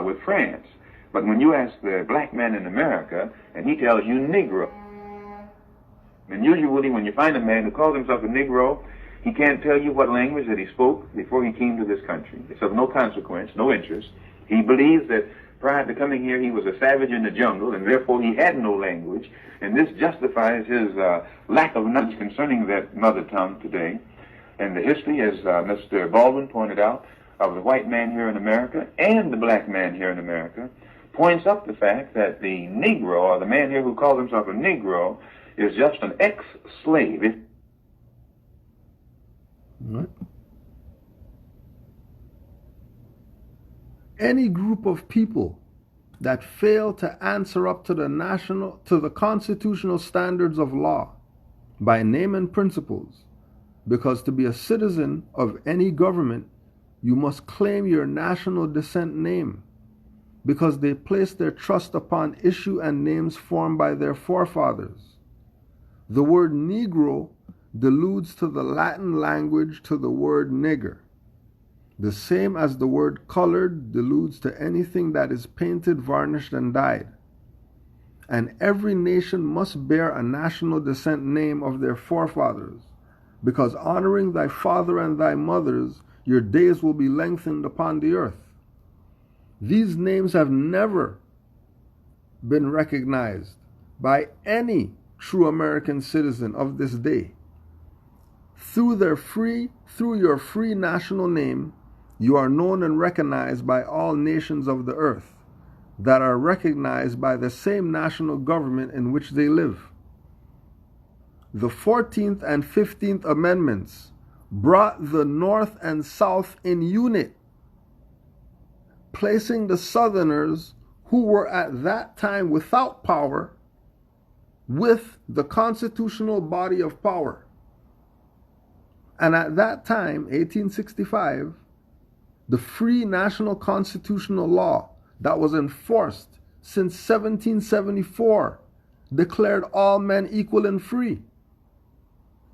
with France. But when you ask the black man in America and he tells you Negro, and usually when you find a man who calls himself a Negro, he can't tell you what language that he spoke before he came to this country. It's of no consequence, no interest. He believes that prior to coming here, he was a savage in the jungle, and therefore he had no language. And this justifies his lack of knowledge concerning that mother tongue today. And the history, as Mr. Baldwin pointed out, of the white man here in America and the black man here in America, points up the fact that the Negro, or the man here who calls himself a Negro, is just an ex-slave. Right. Any group of people that fail to answer up to the constitutional standards of law by name and principles, because to be a citizen of any government, you must claim your national descent name, because they place their trust upon issue and names formed by their forefathers. The word Negro deludes to the Latin language to the word nigger, the same as the word colored deludes to anything that is painted, varnished, and dyed. and every nation must bear a national descent name of their forefathers, because honoring thy father and thy mothers, your days will be lengthened upon the earth. These names have never been recognized by any true American citizen of this day. Through your free national name, you are known and recognized by all nations of the earth that are recognized by the same national government in which they live. The 14th and 15th Amendments brought the North and South in unit, placing the Southerners, who were at that time without power, with the constitutional body of power. And at that time, 1865, the free national constitutional law that was enforced since 1774 declared all men equal and free.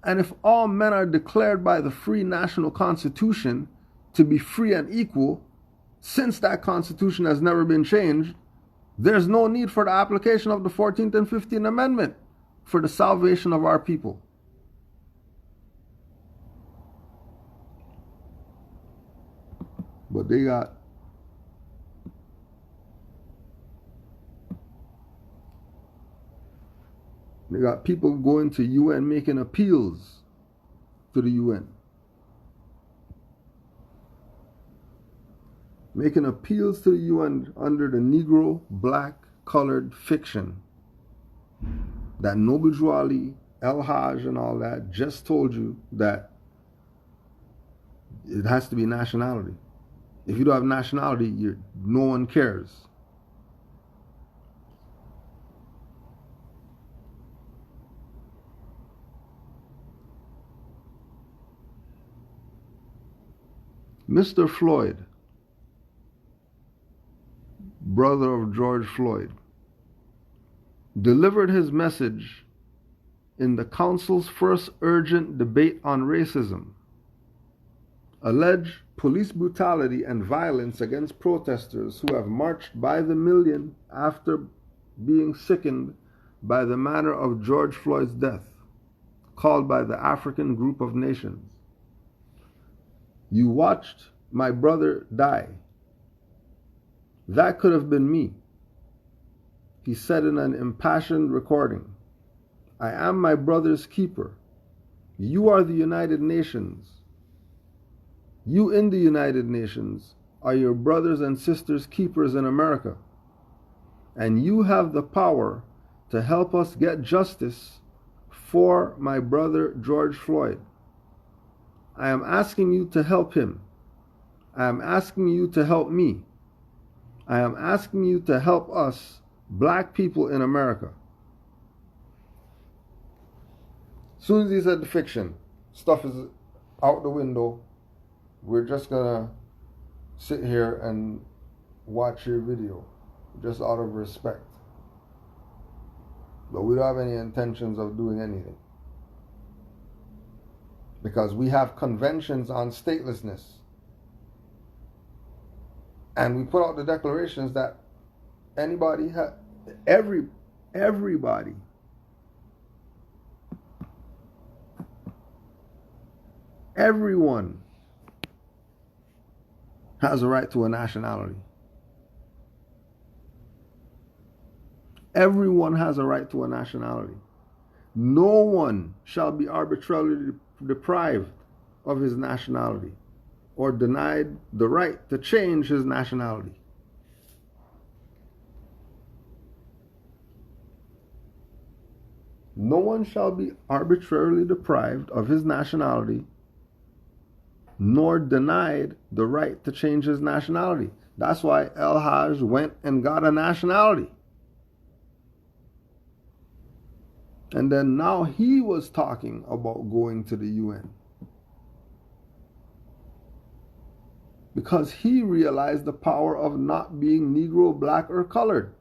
And if all men are declared by the free national constitution to be free and equal, since that constitution has never been changed, there's no need for the application of the 14th and 15th Amendment for the salvation of our people. But they got people going to UN making appeals to the UN. Making appeals to the UN under the Negro, black, colored fiction that Noble Drew Ali, El Hajj and all that just told you that it has to be nationality. If you don't have nationality, no one cares. Mr. Floyd, brother of George Floyd, delivered his message in the council's first urgent debate on racism. Alleged police brutality and violence against protesters who have marched by the million after being sickened by the manner of George Floyd's death, called by the African Group of Nations. You watched my brother die. That could have been me, he said in an impassioned recording. I am my brother's keeper. You are the United Nations. You in the United Nations are your brothers and sisters' keepers in America. And you have the power to help us get justice for my brother George Floyd. I am asking you to help him. I am asking you to help me. I am asking you to help us, black people in America. As soon as he said the fiction, stuff is out the window. We're just gonna sit here and watch your video, just out of respect. But we don't have any intentions of doing anything, because we have conventions on statelessness. And we put out the declarations that everybody everyone has a right to a nationality. Everyone has a right to a nationality. No one shall be arbitrarily deprived of his nationality or denied the right to change his nationality. No one shall be arbitrarily deprived of his nationality nor denied the right to change his nationality. That's why El Hajj went and got a nationality. And then now he was talking about going to the UN, because he realized the power of not being Negro, black, or colored.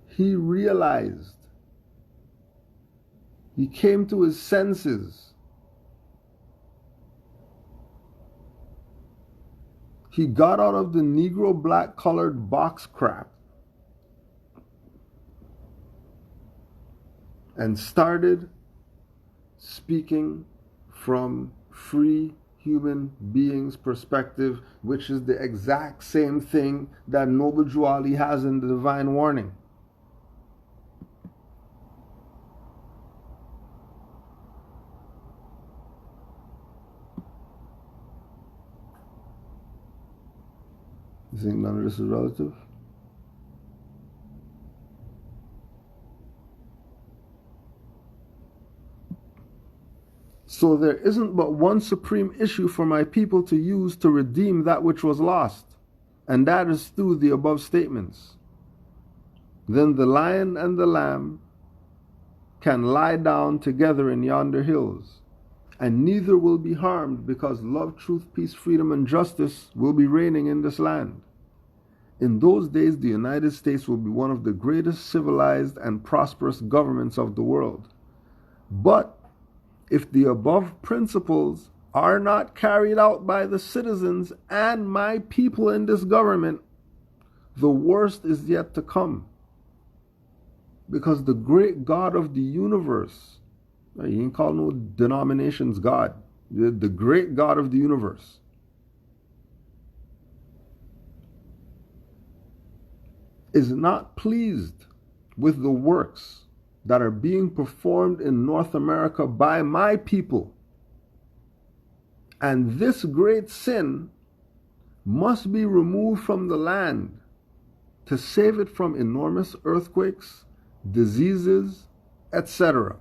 He realized, he came to his senses. He got out of the Negro black colored box crap and started speaking from free human beings' perspective, which is the exact same thing that Noble Drew Ali has in the Divine Warning. You think none of this is relative? So there isn't but one supreme issue for my people to use to redeem that which was lost, and that is through the above statements. Then the lion and the lamb can lie down together in yonder hills, and neither will be harmed, because love, truth, peace, freedom, and justice will be reigning in this land. In those days, the United States will be one of the greatest civilized and prosperous governments of the world. But if the above principles are not carried out by the citizens and my people in this government, the worst is yet to come. Because the great God of the universe, he ain't called no denominations God, the great God of the universe, is not pleased with the works that are being performed in North America by my people. And this great sin must be removed from the land to save it from enormous earthquakes, diseases, etc.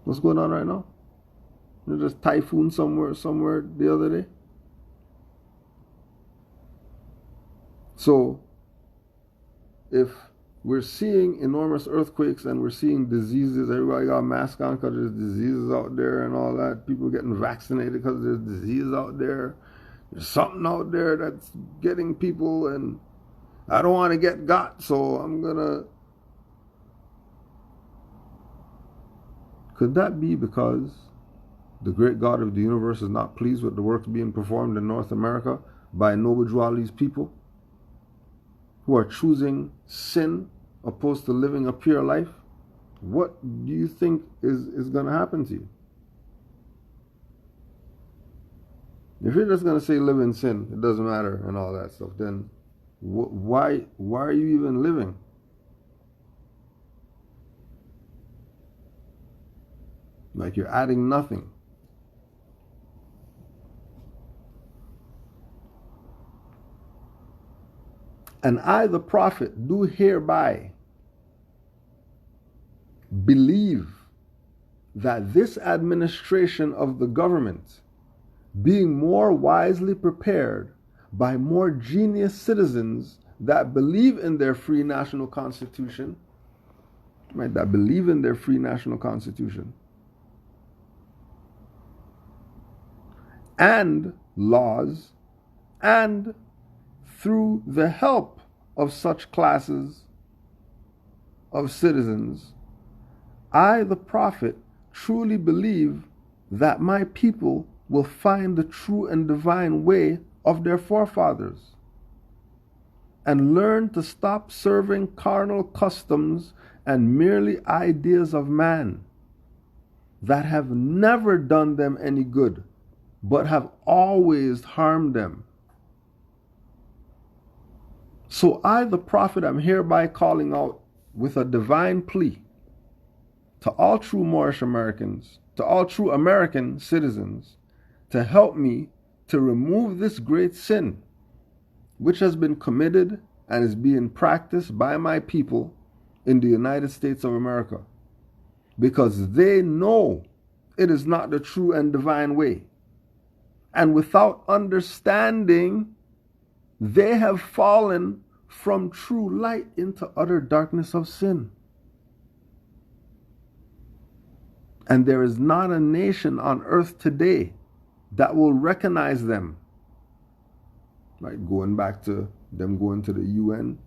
What's going on right now? There's a typhoon somewhere the other day. So, if we're seeing enormous earthquakes and we're seeing diseases, everybody got a mask on because there's diseases out there and all that, people getting vaccinated because there's diseases out there, there's something out there that's getting people, and I don't want to get got, so I'm gonna... Could that be because the great God of the universe is not pleased with the works being performed in North America by Noble Drew Ali's people, who are choosing sin opposed to living a pure life? What do you think is going to happen to you? If you're just going to say live in sin, it doesn't matter and all that stuff, then why are you even living? Like you're adding nothing. And I, the prophet, do hereby believe that this administration of the government, being more wisely prepared by more genius citizens that believe in their free national constitution, right, that believe in their free national constitution, and laws, and through the help of such classes of citizens, I, the prophet, truly believe that my people will find the true and divine way of their forefathers and learn to stop serving carnal customs and merely ideas of man that have never done them any good, but have always harmed them. So I, the prophet, am hereby calling out with a divine plea to all true Moorish Americans, to all true American citizens, to help me to remove this great sin which has been committed and is being practiced by my people in the United States of America, because they know it is not the true and divine way. And without understanding, they have fallen from true light into utter darkness of sin. And there is not a nation on earth today that will recognize them. Like going back to them going to the UN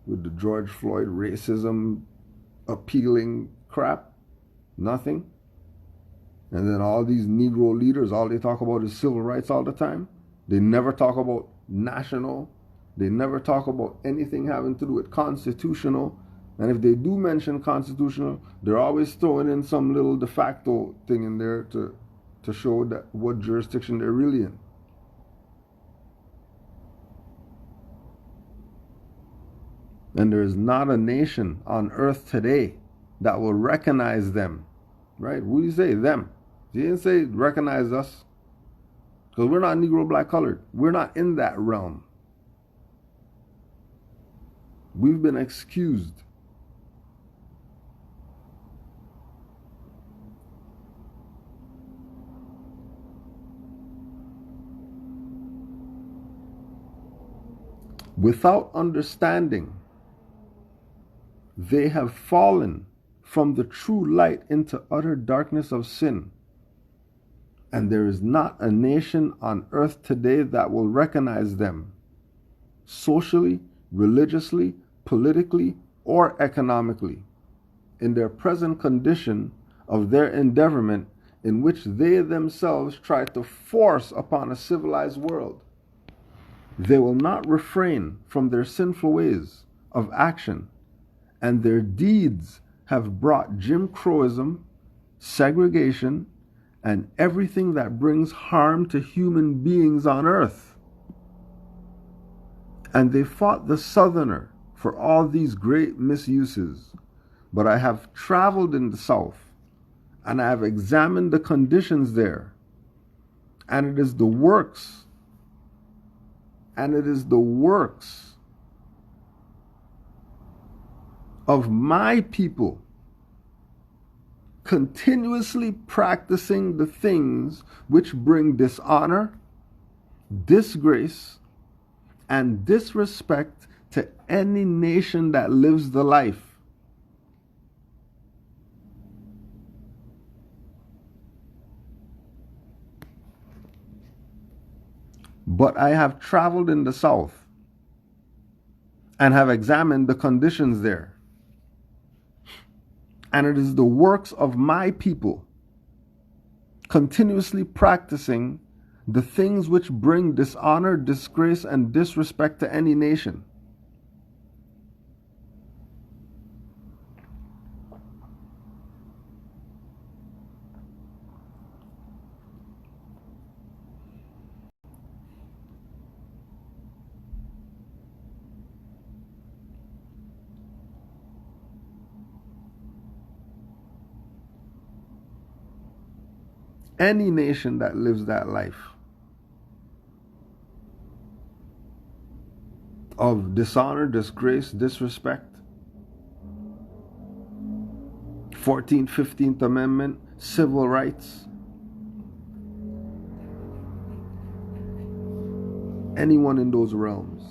with the George Floyd racism appealing crap. Nothing. And then all these Negro leaders, all they talk about is civil rights all the time. They never talk about national. They never talk about anything having to do with constitutional. And if they do mention constitutional, they're always throwing in some little de facto thing in there to show that what jurisdiction they're really in. And there is not a nation on earth today that will recognize them. Right? What do you say? Them. You didn't say recognize us. Because we're not Negro, black, colored. We're not in that realm. We've been excused. Without understanding, they have fallen from the true light into utter darkness of sin. And there is not a nation on earth today that will recognize them socially, religiously, politically, or economically in their present condition of their endeavorment in which they themselves try to force upon a civilized world. They will not refrain from their sinful ways of action, and their deeds have brought Jim Crowism, segregation, and everything that brings harm to human beings on earth. And they fought the Southerner for all these great misuses. But I have traveled in the South, and I have examined the conditions there, and it is the works, of my people continuously practicing the things which bring dishonor, disgrace, and disrespect to any nation that lives the life. But I have traveled in the South and have examined the conditions there. And it is the works of my people continuously practicing the things which bring dishonor, disgrace, and disrespect to any nation. Any nation that lives that life of dishonor, disgrace, disrespect, 14th, 15th Amendment, civil rights, anyone in those realms.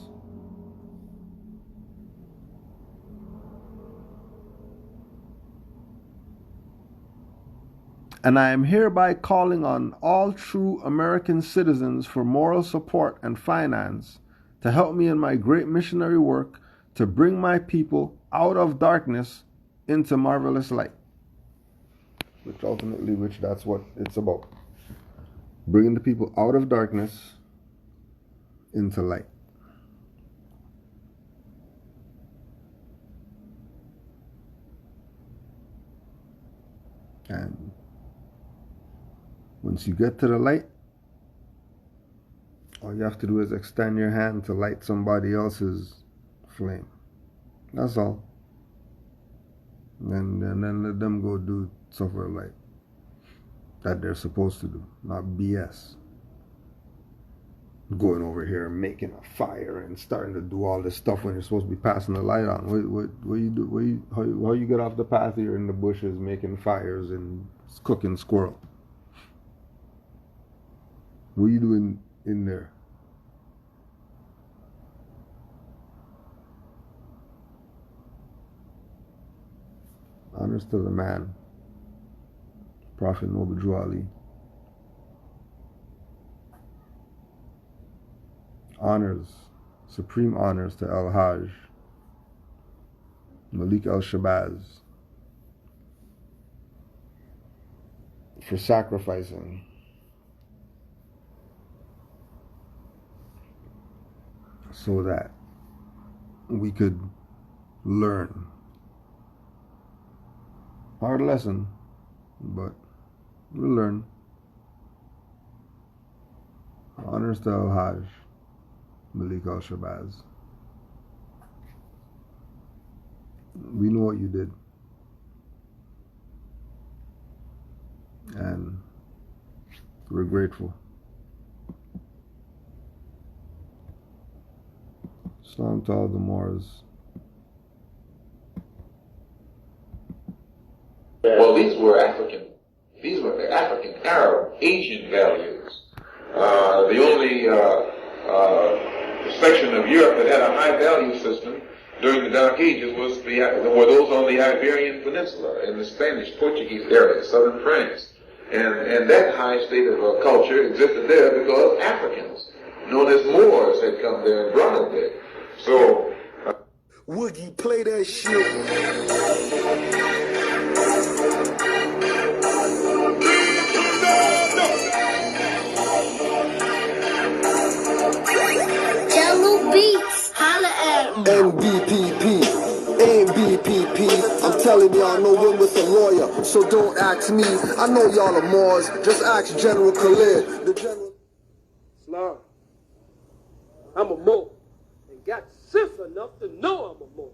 And I am hereby calling on all true American citizens for moral support and finance to help me in my great missionary work to bring my people out of darkness into marvelous light. Which that's what it's about. Bringing the people out of darkness into light. And once you get to the light, all you have to do is extend your hand to light somebody else's flame. That's all. And then let them go do stuff with light that they're supposed to do, not BS. Going over here and making a fire and starting to do all this stuff when you're supposed to be passing the light on. What you do? How you get off the path here in the bushes making fires and cooking squirrel? What are you doing in there? Honors to the man, Prophet Noble Drew Ali. Honors, supreme honors to Al Hajj, Malik al Shabazz, for sacrificing so that we could learn. Hard lesson, but we'll learn. Honors to Hajj, Malik Shabazz. We know what you did. And we're grateful. Salam to all the Moors. Well, these were the African, Arab, Asian values. The only section of Europe that had a high value system during the Dark Ages were those on the Iberian Peninsula in the Spanish, Portuguese area, southern France. And that high state of culture existed there because Africans, known as Moors, had come there and brought it there. So, Woogie, play that shit. Jello Beats, holla at 'em. NBPP, ABPP. I'm telling y'all, no win with a lawyer, so don't ask me. I know y'all are Moors, just ask General Khalid. The General. Islam, I'm a Moor, and got sense enough to know I'm a Moor.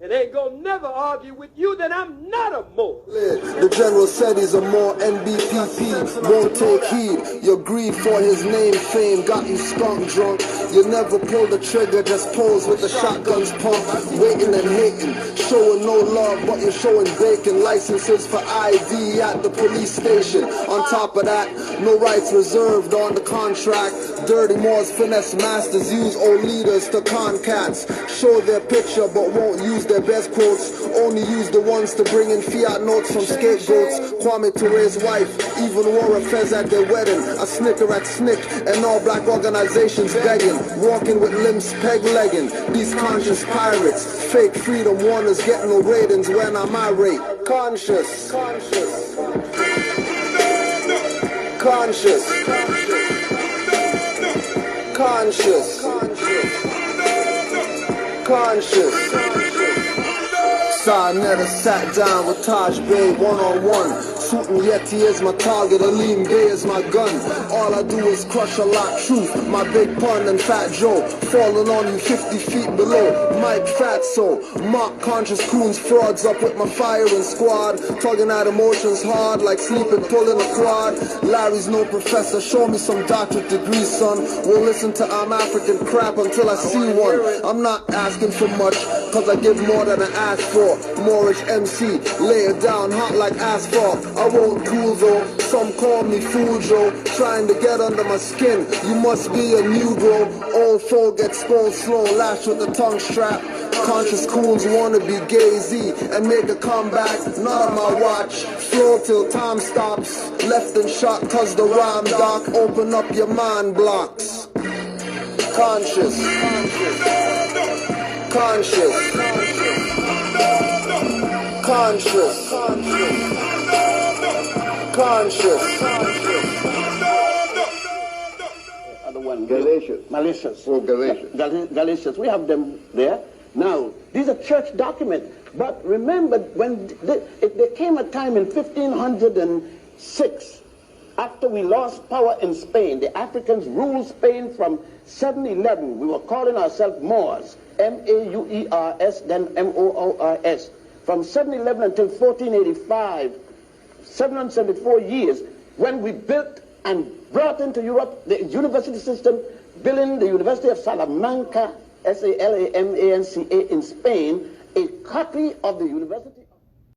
And ain't gonna never argue with you that I'm not a Moor. The General said he's a Moor. NBPP won't take heed. Your greed for his name fame got you skunk drunk. You never pull the trigger, just pose with the shotguns pump. Waiting and hating, showing no love, but you're showing bacon. Licenses for ID at the police station. On top of that, no rights reserved on the contract. Dirty Moors finesse masters use old leaders to con cats. Show their picture but won't use their best quotes. Only use the ones to bring in fiat notes from scapegoats. Kwame Toure's wife even wore a fez at their wedding. A snicker at SNCC and all black organizations begging. Walking with limbs peg-legging. These conscious pirates, fake freedom warners getting no ratings when I'm irate. Conscious. Conscious. Conscious. Conscious. Sarnetta sat down with Taj Bey one-on-one. Suitin Yeti is my target, Aleem Bey is my gun. All I do is crush a lot truth. My Big Pun and Fat Joe falling on you 50 feet below. Mike Fatso, mock conscious coons, frauds up with my firing squad. Tugging at emotions hard like sleeping, pulling a quad. Larry's no professor, show me some doctorate degree, son. Won't listen to I'm African crap until I see one. I'm not asking for much, cause I give more than I ask for. Moorish MC, lay it down hot like asphalt. I won't cool though, some call me Fool Joe. Trying to get under my skin, you must be a Negro. Old folk get spoiled slow, lashed with the tongue strap. Conscious coons wanna be Gay-Z and make a comeback. Not on my watch, flow till time stops. Left and shot cause the rhyme doc. Open up your mind blocks. Conscious. Conscious. Conscious. Conscious. Other one. Galatians. Malicious. Oh, Galatians. Galatians. We have them there. Now, these are church documents. But remember, when there came a time in 1506, after we lost power in Spain, the Africans ruled Spain from 711. We were calling ourselves Moors. M-A-U-E-R-S, then M-O-O-R-S. From 711 until 1485, 774 years, when we built and brought into Europe the university system, building the University of Salamanca, S-A-L-A-M-A-N-C-A in Spain, a copy of the university